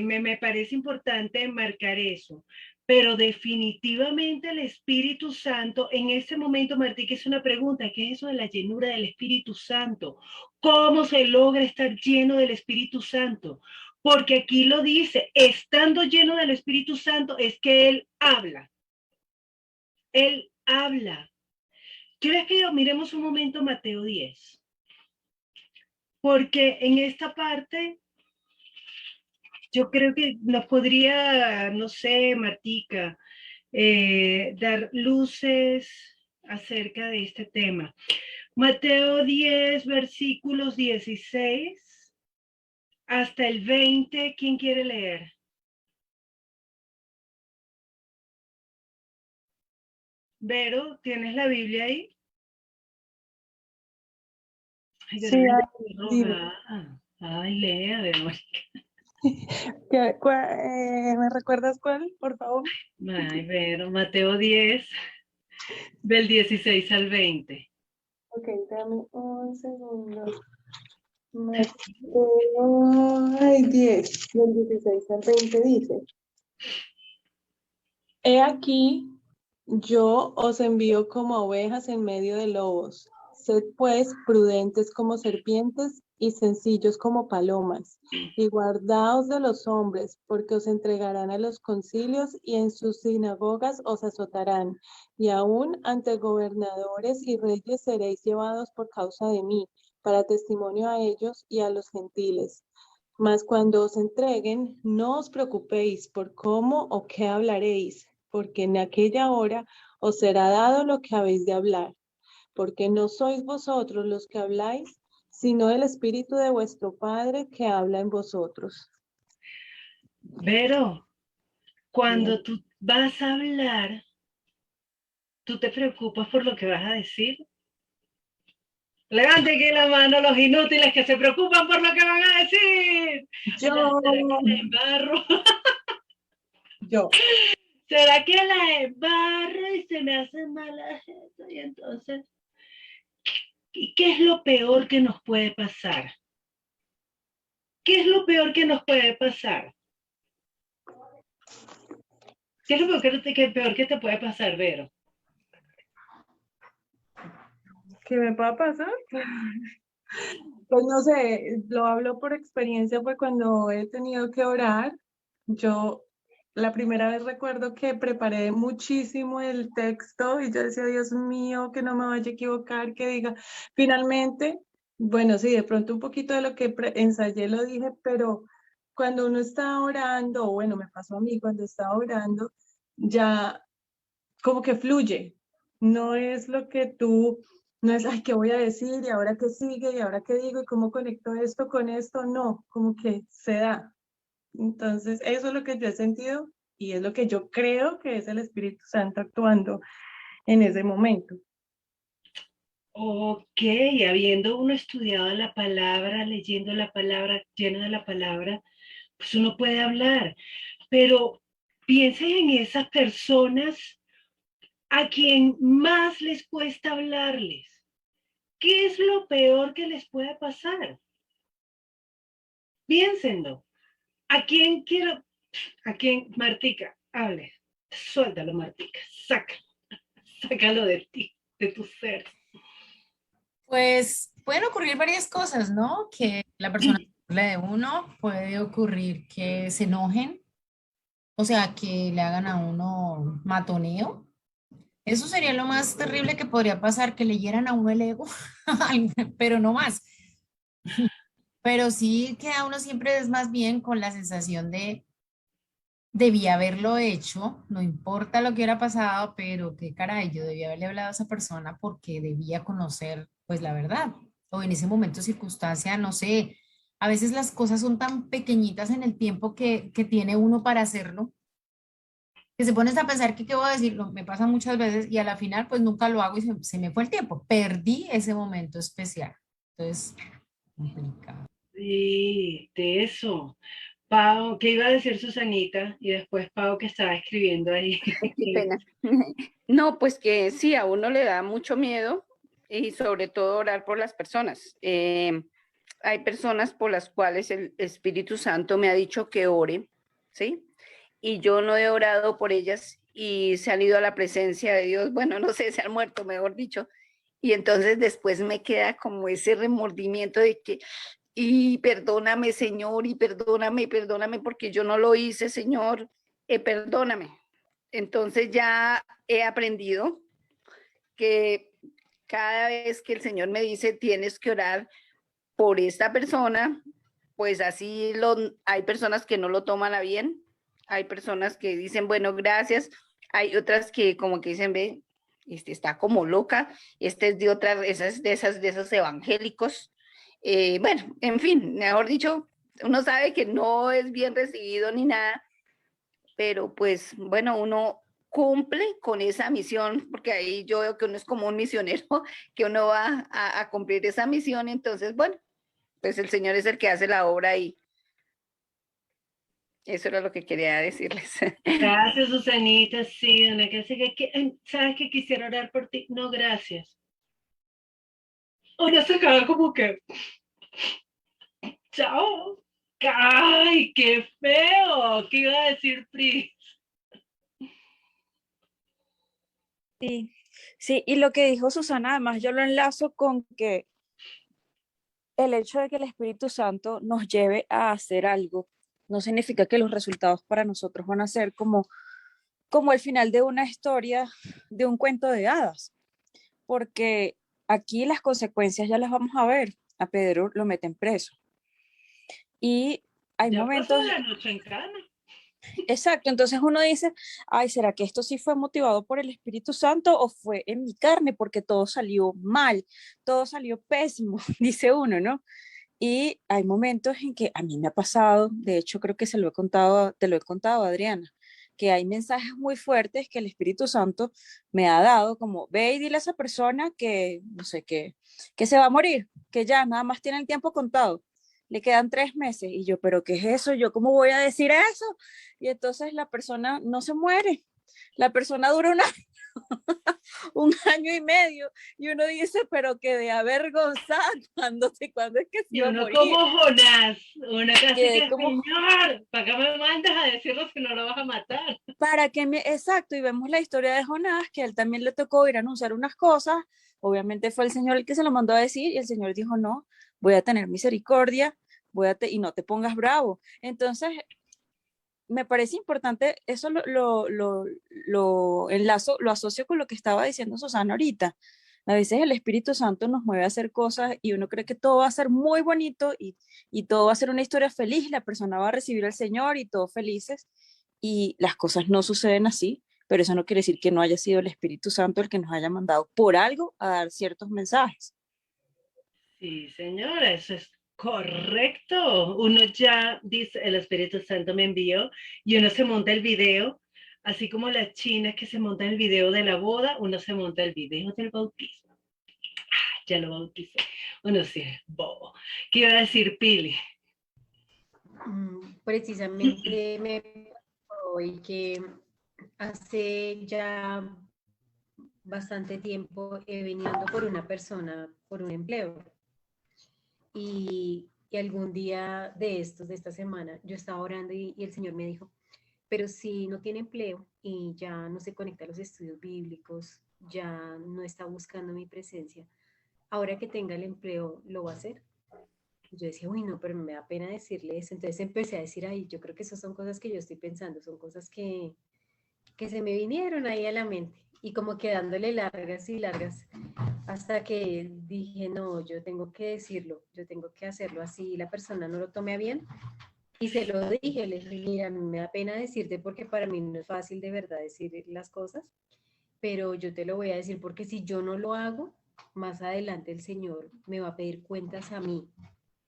me parece importante marcar eso. Pero definitivamente el Espíritu Santo, en ese momento, Martí, que es una pregunta, ¿qué es eso de la llenura del Espíritu Santo? ¿Cómo se logra estar lleno del Espíritu Santo? Porque aquí lo dice, estando lleno del Espíritu Santo es que Él habla. Él habla. ¿Quieres que miremos un momento Mateo 10? Porque en esta parte yo creo que nos podría, no sé, Martica, dar luces acerca de este tema. Mateo 10, versículos 16 hasta el 20, ¿quién quiere leer? Vero, ¿tienes la Biblia ahí? Ay, Sí, ay, lea, Verónica. ¿Me recuerdas cuál, por favor? Ay, Vero, Mateo 10, del 16 al 20. Ok, dame un segundo. Mateo, ay, 10, del 16 al 20 dice: He aquí, yo os envío como ovejas en medio de lobos. Sed pues prudentes como serpientes y sencillos como palomas, y guardaos de los hombres, porque os entregarán a los concilios y en sus sinagogas os azotarán, y aún ante gobernadores y reyes seréis llevados por causa de mí, para testimonio a ellos y a los gentiles. Mas cuando os entreguen, no os preocupéis por cómo o qué hablaréis, porque en aquella hora os será dado lo que habéis de hablar, porque no sois vosotros los que habláis, sino el Espíritu de vuestro Padre que habla en vosotros. Vero, cuando tú vas a hablar, ¿tú te preocupas por lo que vas a decir? Levanten aquí la mano los inútiles que se preocupan por lo que van a decir. Yo. ¿La embarro? Yo. ¿Será que la embarro y se me hace mala gente? Y entonces, ¿y qué es lo peor que nos puede pasar? ¿Qué es lo peor que nos puede pasar? ¿Qué es lo peor que te puede pasar, Vero? ¿Qué me pueda pasar? Pues no sé, lo hablo por experiencia, pues cuando he tenido que orar, yo la primera vez recuerdo que preparé muchísimo el texto y yo decía, Dios mío, que no me vaya a equivocar, que diga, finalmente, bueno, sí, de pronto un poquito de lo que ensayé lo dije, pero cuando uno está orando, o bueno, me pasó a mí cuando estaba orando, ya como que fluye, no es lo que tú, no es, ay, ¿qué voy a decir? ¿Y ahora qué sigue? ¿Y ahora qué digo? ¿Y cómo conecto esto con esto? No, como que se da. Entonces, eso es lo que yo he sentido y es lo que yo creo que es el Espíritu Santo actuando en ese momento. Ok, habiendo uno estudiado la palabra, leyendo la palabra, lleno de la palabra, pues uno puede hablar. Pero piensen en esas personas a quien más les cuesta hablarles. ¿Qué es lo peor que les puede pasar? Piénsenlo. ¿A quién quiero? ¿A quién? Martica, hable. Suéltalo, Martica. Sácalo de ti, de tu ser. Pues pueden ocurrir varias cosas, ¿no? Que la persona se burle de uno, puede ocurrir que se enojen, o sea, que le hagan a uno matoneo. Eso sería lo más terrible que podría pasar, que le hieran a uno el ego, pero no más. Pero sí queda uno siempre es más bien con la sensación de debí haberlo hecho, no importa lo que hubiera pasado, pero qué caray, yo debía haberle hablado a esa persona porque debía conocer pues la verdad. O en ese momento, circunstancia, no sé, a veces las cosas son tan pequeñitas en el tiempo que tiene uno para hacerlo, que se pones a pensar que qué voy a decir, me pasa muchas veces y a la final pues nunca lo hago y se me fue el tiempo, perdí ese momento especial. Entonces, complicado. Sí, de eso. Pau, ¿qué iba a decir Susanita? Y después Pau que estaba escribiendo ahí. Qué pena. No, pues que sí, a uno le da mucho miedo y sobre todo orar por las personas. Hay personas por las cuales el Espíritu Santo me ha dicho que ore, ¿sí? Y yo no he orado por ellas y se han ido a la presencia de Dios, bueno, no sé, se han muerto, mejor dicho. Y entonces después me queda como ese remordimiento de que, y perdóname, Señor, y perdóname porque yo no lo hice, Señor, perdóname. Entonces ya he aprendido que cada vez que el Señor me dice tienes que orar por esta persona, pues así hay personas que no lo toman a bien, hay personas que dicen, bueno, gracias, hay otras que como que dicen, ve, está como loca, este es de otras, de esos evangélicos. Bueno, en fin, mejor dicho, uno sabe que no es bien recibido ni nada, pero pues bueno, uno cumple con esa misión, porque ahí yo veo que uno es como un misionero, que uno va a cumplir esa misión, entonces bueno, pues el Señor es el que hace la obra y eso era lo que quería decirles. Gracias, Susanita. Sí, una que ¿sabes que quisiera orar por ti? No, gracias. Ahora se acaba como que, chao. ¡Ay, qué feo! ¿Qué iba a decir Pris? Sí, sí, y lo que dijo Susana, además yo lo enlazo con que el hecho de que el Espíritu Santo nos lleve a hacer algo no significa que los resultados para nosotros van a ser como el final de una historia, de un cuento de hadas, porque aquí las consecuencias ya las vamos a ver. A Pedro lo meten preso. Y hay Ya momentos... pasó la noche en cana. Exacto, entonces uno dice, ay, ¿será que esto sí fue motivado por el Espíritu Santo o fue en mi carne? Porque todo salió mal, todo salió pésimo, dice uno, ¿no? Y hay momentos en que a mí me ha pasado, de hecho creo que se lo he contado, te lo he contado, Adriana, que hay mensajes muy fuertes que el Espíritu Santo me ha dado, como ve y dile a esa persona que, no sé, que se va a morir, que ya nada más tiene el tiempo contado, le quedan 3 meses, y yo, pero ¿qué es eso? ¿Yo cómo voy a decir eso? Y entonces la persona no se muere, la persona dura un año y medio, y uno dice, pero que de avergonzada, cuando es que se Y iba a uno morir. como Jonás, uno casi que, como, Señor, ¿para qué me mandas a decirlo si no lo vas a matar? Exacto, y vemos la historia de Jonás, que a él también le tocó ir a anunciar unas cosas, obviamente fue el Señor el que se lo mandó a decir, y el Señor dijo, no, voy a tener misericordia, y no te pongas bravo. Entonces, me parece importante, eso lo enlazo, lo asocio con lo que estaba diciendo Susana ahorita. A veces el Espíritu Santo nos mueve a hacer cosas y uno cree que todo va a ser muy bonito y todo va a ser una historia feliz, la persona va a recibir al Señor y todos felices, y las cosas no suceden así, pero eso no quiere decir que no haya sido el Espíritu Santo el que nos haya mandado por algo a dar ciertos mensajes. Sí, señora, eso es correcto. Uno ya dice, el Espíritu Santo me envió, y uno se monta el video, así como las chinas que se montan el video de la boda, uno se monta el video del bautismo. Ah, ya lo bauticé. Uno sí es bobo. ¿Qué iba a decir Pili? Precisamente me pasó hoy que hace ya bastante tiempo venido por una persona, por un empleo. Y algún día de estos, de esta semana, yo estaba orando y el Señor me dijo, pero si no tiene empleo y ya no se conecta a los estudios bíblicos, ya no está buscando mi presencia, ahora que tenga el empleo, ¿lo va a hacer? Yo decía, uy, no, pero me da pena decirle eso. Entonces empecé a decir, ay, yo creo que esas son cosas que yo estoy pensando, son cosas que se me vinieron ahí a la mente y como que dándole largas y largas hasta que dije, no, yo tengo que decirlo, yo tengo que hacerlo así, la persona no lo tome a bien. Y se lo dije, le dije, mira, a mí me da pena decirte porque para mí no es fácil de verdad decir las cosas, pero yo te lo voy a decir porque si yo no lo hago, más adelante el Señor me va a pedir cuentas a mí.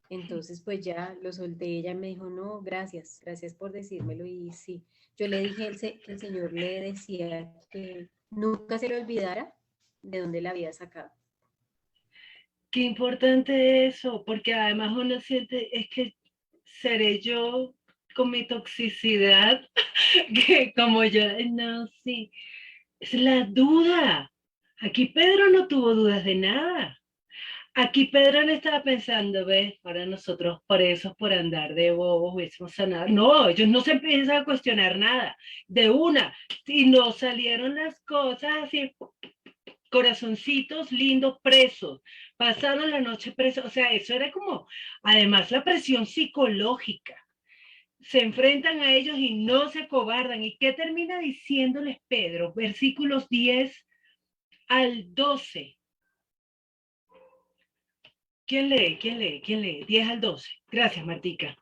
Entonces, pues ya lo solté, ella me dijo, no, gracias, gracias por decírmelo. Y sí, yo le dije que el Señor le decía que nunca se le olvidara de dónde la había sacado. Qué importante eso, porque además uno siente, es que seré yo con mi toxicidad, que como yo, no, sí, es la duda. Aquí Pedro no tuvo dudas de nada. Aquí Pedro no estaba pensando, ves, para nosotros, por eso, por andar de bobos, hubiésemos sanado. No, ellos no se empiezan a cuestionar nada. De una, si no salieron las cosas así, corazoncitos lindos presos, pasaron la noche presos, o sea, eso era como, además la presión psicológica. Se enfrentan a ellos y no se acobardan. ¿Y qué termina diciéndoles Pedro? Versículos 10 al 12. ¿Quién lee? ¿Quién lee? ¿Quién lee? 10 al 12. Gracias, Martica.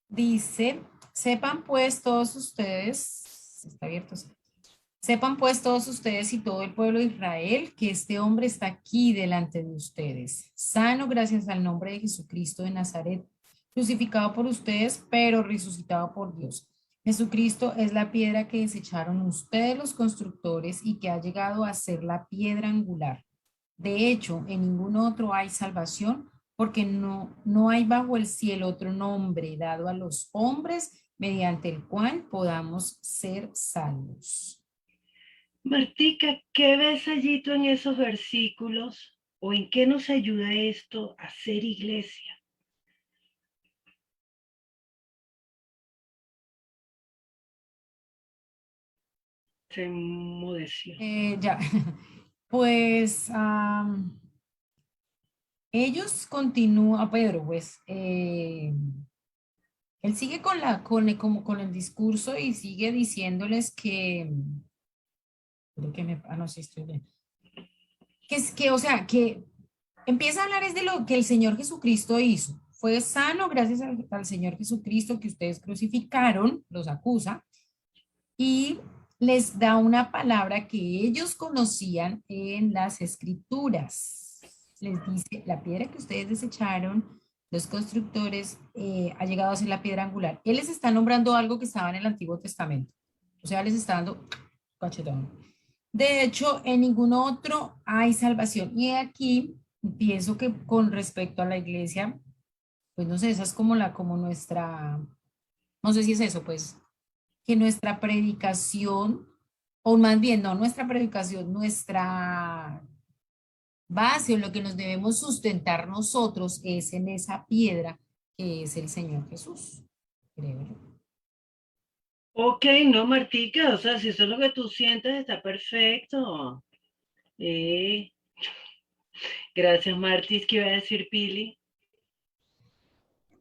Dice, sepan pues todos ustedes, está abierto, sepan pues todos ustedes y todo el pueblo de Israel que este hombre está aquí delante de ustedes, sano gracias al nombre de Jesucristo de Nazaret, crucificado por ustedes, pero resucitado por Dios. Jesucristo es la piedra que desecharon ustedes los constructores y que ha llegado a ser la piedra angular. De hecho, en ningún otro hay salvación, porque no hay bajo el cielo otro nombre dado a los hombres mediante el cual podamos ser salvos. Martica, ¿qué ves allí tú en esos versículos? ¿O en qué nos ayuda esto a ser iglesia? Se enmudeció. Ya, pues ellos continúan, Pedro, pues él sigue con el discurso y sigue diciéndoles que, no, sí estoy bien, o sea, que empieza a hablar es de lo que el Señor Jesucristo hizo. Fue sano gracias al Señor Jesucristo que ustedes crucificaron, los acusa, y les da una palabra que ellos conocían en las escrituras. Les dice, la piedra que ustedes desecharon, los constructores, ha llegado a ser la piedra angular. Él les está nombrando algo que estaba en el Antiguo Testamento. O sea, les está dando cachetón. De hecho, en ningún otro hay salvación. Y aquí pienso que con respecto a la iglesia, pues no sé, esa es como nuestra, no sé si es eso, pues, que nuestra predicación, o más bien, no nuestra predicación, nuestra base o lo que nos debemos sustentar nosotros es en esa piedra que es el Señor Jesús, creo yo. Ok, no, Martica, o sea, si eso es lo que tú sientes, está perfecto. Gracias, Martis. ¿Qué iba a decir Pili?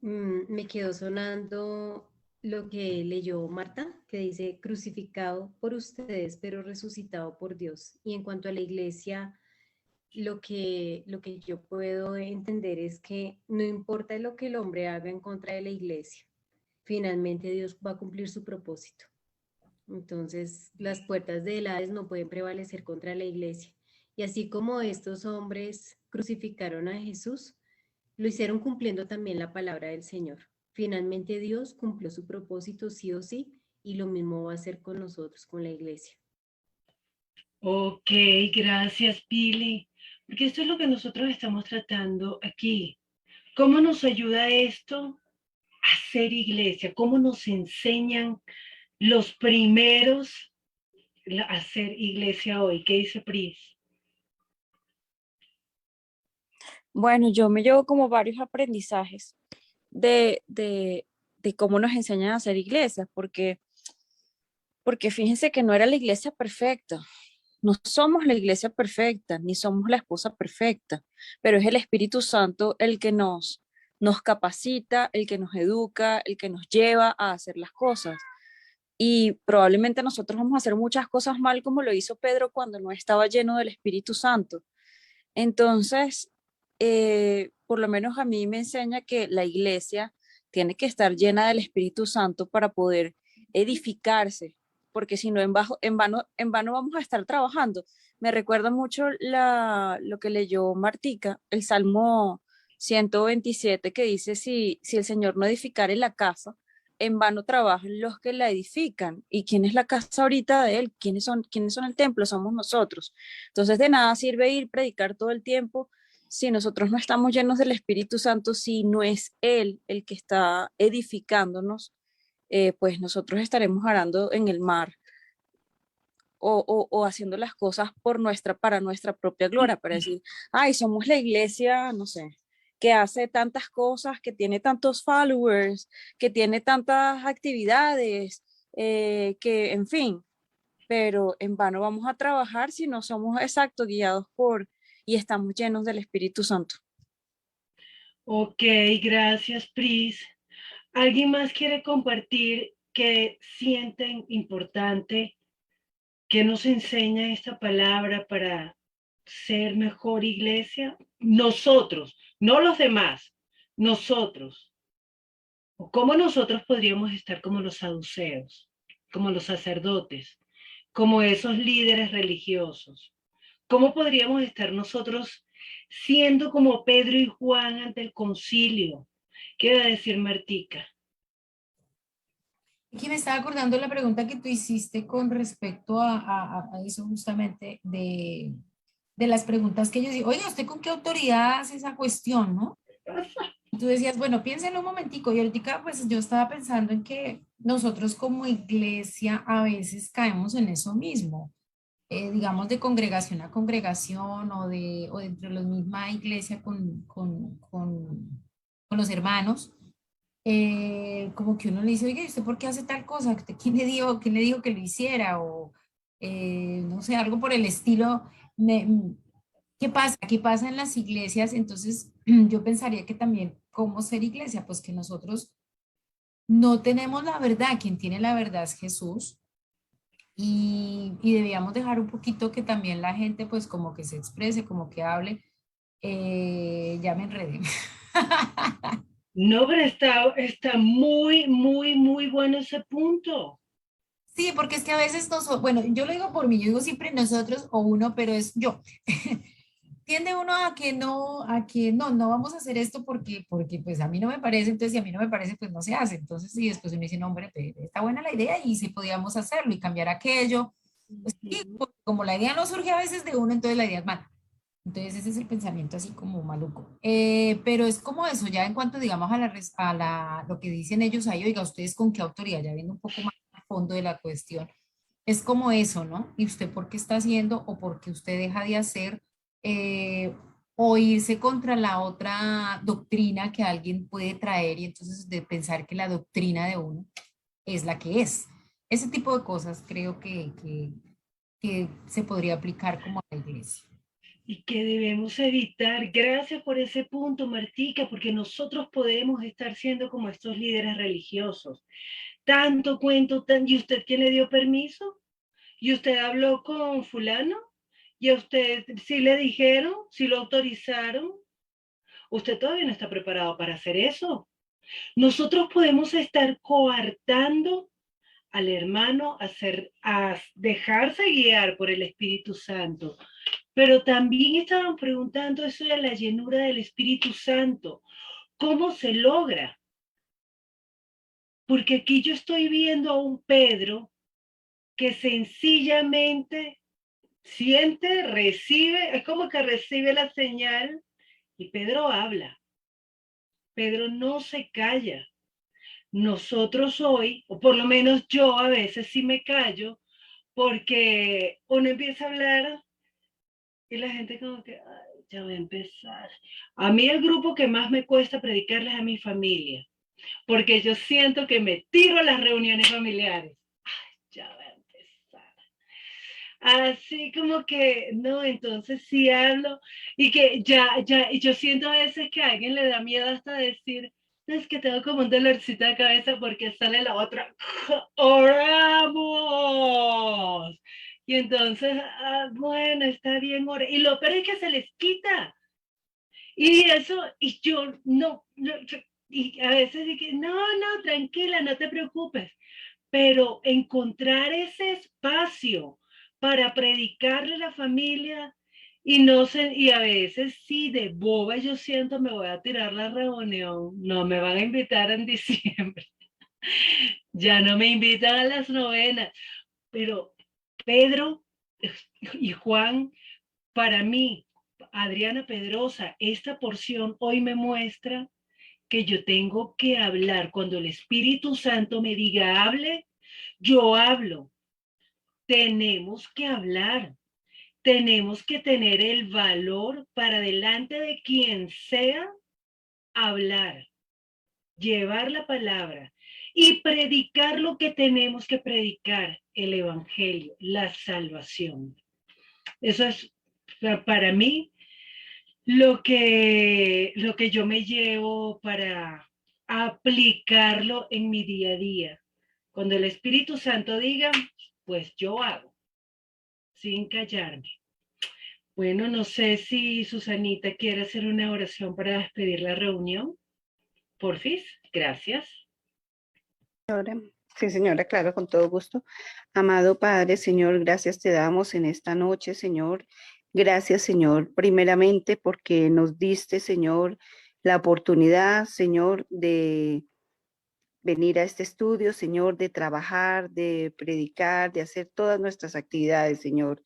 Me quedó sonando lo que leyó Marta, que dice, crucificado por ustedes, pero resucitado por Dios. Y en cuanto a la iglesia, lo que yo puedo entender es que no importa lo que el hombre haga en contra de la iglesia, finalmente Dios va a cumplir su propósito. Entonces, las puertas del Hades no pueden prevalecer contra la iglesia. Y así como estos hombres crucificaron a Jesús, lo hicieron cumpliendo también la palabra del Señor. Finalmente Dios cumplió su propósito sí o sí, y lo mismo va a hacer con nosotros, con la iglesia. Ok, gracias, Pili. Porque esto es lo que nosotros estamos tratando aquí. ¿Cómo nos ayuda esto a ser iglesia? ¿Cómo nos enseñan los primeros hacer iglesia hoy? ¿Qué dice Pris? Bueno, yo me llevo como varios aprendizajes de cómo nos enseñan a hacer iglesias, porque fíjense que no era la iglesia perfecta. No somos la iglesia perfecta, ni somos la esposa perfecta, pero es el Espíritu Santo el que nos capacita, el que nos educa, el que nos lleva a hacer las cosas. Y probablemente nosotros vamos a hacer muchas cosas mal como lo hizo Pedro cuando no estaba lleno del Espíritu Santo. Entonces, por lo menos a mí me enseña que la iglesia tiene que estar llena del Espíritu Santo para poder edificarse, porque si no, en vano vamos a estar trabajando. Me recuerda mucho lo que leyó Martica, el Salmo 127, que dice, si el Señor no edificare la casa, en vano trabajan los que la edifican. ¿Y quién es la casa ahorita de Él? ¿Quiénes son el templo? Somos nosotros. Entonces, de nada sirve ir predicar todo el tiempo si nosotros no estamos llenos del Espíritu Santo, si no es Él el que está edificándonos, pues nosotros estaremos arando en el mar o haciendo las cosas para nuestra propia gloria, para decir, ay, somos la iglesia, no sé, que hace tantas cosas, que tiene tantos followers, que tiene tantas actividades, que, en fin, pero en vano vamos a trabajar si no somos guiados por y estamos llenos del Espíritu Santo. Ok, gracias, Pris. ¿Alguien más quiere compartir qué sienten importante? ¿Qué nos enseña esta palabra para ser mejor iglesia? Nosotros, no los demás, nosotros. ¿O cómo nosotros podríamos estar como los saduceos, como los sacerdotes, como esos líderes religiosos? ¿Cómo podríamos estar nosotros siendo como Pedro y Juan ante el concilio? ¿Qué va a decir Martica? Aquí me estaba acordando la pregunta que tú hiciste con respecto a eso justamente de las preguntas que ellos dicen, oiga, ¿usted con qué autoridad hace esa cuestión, no? Tú decías, bueno, piénsenlo un momentico, y ahorita pues yo estaba pensando en que nosotros como iglesia a veces caemos en eso mismo, digamos de congregación a congregación o dentro de la misma iglesia con los hermanos, como que uno le dice, oye, ¿usted por qué hace tal cosa? ¿Quién le dijo que lo hiciera? O no sé, algo por el estilo. ¿Qué pasa? ¿Qué pasa en las iglesias? Entonces, yo pensaría que también, ¿cómo ser iglesia? Pues que nosotros no tenemos la verdad. Quien tiene la verdad es Jesús. Y debíamos dejar un poquito que también la gente, pues, como que se exprese, como que hable. Ya me enredé. No, pero está muy, muy, muy bueno ese punto. Sí, porque es que a veces bueno, yo lo digo por mí, yo digo siempre nosotros o uno, pero es yo. Tiende uno a que no vamos a hacer esto porque pues a mí no me parece, entonces si a mí no me parece, pues no se hace. Entonces, sí, después uno dice, no, hombre, pues, está buena la idea y sí podíamos hacerlo y cambiar aquello. Pues sí, porque como la idea no surge a veces de uno, entonces la idea es mala. Entonces ese es el pensamiento así como maluco. Pero es como eso, ya en cuanto digamos lo que dicen ellos ahí, oiga, ¿ustedes con qué autoridad? Ya viendo un poco más al fondo de la cuestión. Es como eso, ¿no? ¿Y usted por qué está haciendo o por qué usted deja de hacer o irse contra la otra doctrina que alguien puede traer y entonces de pensar que la doctrina de uno es la que es? Ese tipo de cosas creo que se podría aplicar como a la iglesia. Y que debemos evitar. Gracias por ese punto, Martica, porque nosotros podemos estar siendo como estos líderes religiosos. Tanto cuento, ¿y usted quién le dio permiso? ¿Y usted habló con fulano? ¿Y a usted sí le dijeron? ¿Sí lo autorizaron? Usted todavía no está preparado para hacer eso. Nosotros podemos estar coartando al hermano a dejarse guiar por el Espíritu Santo. Pero también estaban preguntando eso de la llenura del Espíritu Santo. ¿Cómo se logra? Porque aquí yo estoy viendo a un Pedro que sencillamente siente, recibe, es como que recibe la señal y Pedro habla. Pedro no se calla. Nosotros hoy, o por lo menos yo a veces sí me callo, porque uno empieza a hablar y la gente como que, ay, ya voy a empezar. A mí el grupo que más me cuesta predicarles es a mi familia, porque yo siento que me tiro a las reuniones familiares. Ay, ya voy a empezar. Así como que, no, entonces sí hablo, y que y yo siento a veces que a alguien le da miedo hasta decir, no, es que tengo como un dolorcito de cabeza porque sale la otra, oramos. Y entonces, bueno, está bien, ore. Y lo peor es que se les quita. Y eso, y yo y a veces dije, no, tranquila, no te preocupes. Pero encontrar ese espacio para predicarle a la familia y no sé, y a veces sí, de boba yo siento me voy a tirar la reunión, no me van a invitar en diciembre, ya no me invitan a las novenas, pero Pedro y Juan, para mí, Adriana Pedrosa, esta porción hoy me muestra que yo tengo que hablar. Cuando el Espíritu Santo me diga hable, yo hablo. Tenemos que hablar. Tenemos que tener el valor para delante de quien sea hablar, llevar la palabra y predicar lo que tenemos que predicar, el evangelio, la salvación. Eso es para mí lo que yo me llevo para aplicarlo en mi día a día. Cuando el Espíritu Santo diga, pues yo hago, sin callarme. Bueno, no sé si Susanita quiere hacer una oración para despedir la reunión. Porfis, gracias. Sí, señora, claro, con todo gusto. Amado Padre, Señor, gracias te damos en esta noche, Señor. Gracias, Señor, primeramente porque nos diste, Señor, la oportunidad, Señor, de venir a este estudio, Señor, de trabajar, de predicar, de hacer todas nuestras actividades, Señor.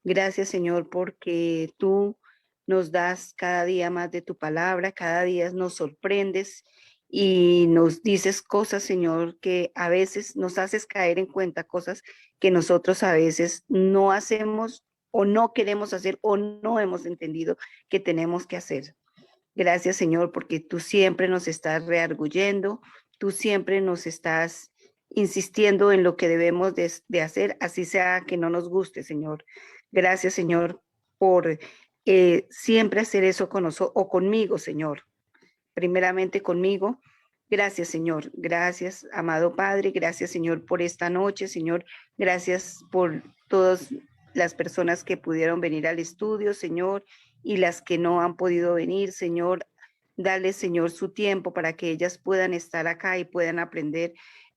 Gracias, Señor, porque tú nos das cada día más de tu palabra, cada día nos sorprendes y nos dices cosas, Señor, que a veces nos haces caer en cuenta, cosas que nosotros a veces no hacemos o no queremos hacer o no hemos entendido que tenemos que hacer. Gracias, Señor, porque tú siempre nos estás rearguyendo, tú siempre nos estás insistiendo en lo que debemos de hacer, así sea que no nos guste, Señor. Gracias, Señor, por siempre hacer eso con nosotros o conmigo, Señor. Primeramente conmigo. Gracias, Señor. Gracias, amado Padre. Gracias, Señor, por esta noche, Señor. Gracias por todas las personas que pudieron venir al estudio, Señor, y las que no han podido venir, Señor. Dale, Señor, su tiempo para que ellas puedan estar acá y puedan aprender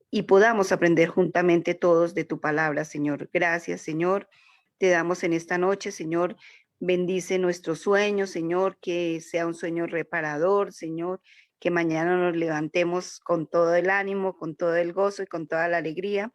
y podamos aprender juntamente todos de tu palabra, Señor. Gracias, Señor. Te damos en esta noche, Señor. Bendice nuestros sueños, Señor, que sea un sueño reparador, Señor, que mañana nos levantemos con todo el ánimo, con todo el gozo y con toda la alegría.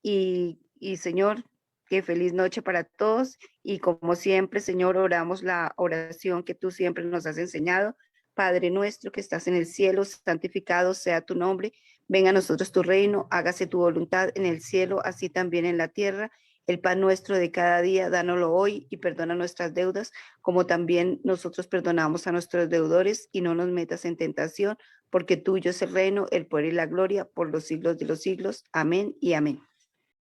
Y Señor, que feliz noche para todos. Y como siempre, Señor, oramos la oración que tú siempre nos has enseñado. Padre nuestro que estás en el cielo, santificado sea tu nombre. Venga a nosotros tu reino, hágase tu voluntad en el cielo, así también en la tierra. El pan nuestro de cada día, dánoslo hoy y perdona nuestras deudas, como también nosotros perdonamos a nuestros deudores, y no nos metas en tentación, porque tuyo es el reino, el poder y la gloria por los siglos de los siglos. Amén y amén.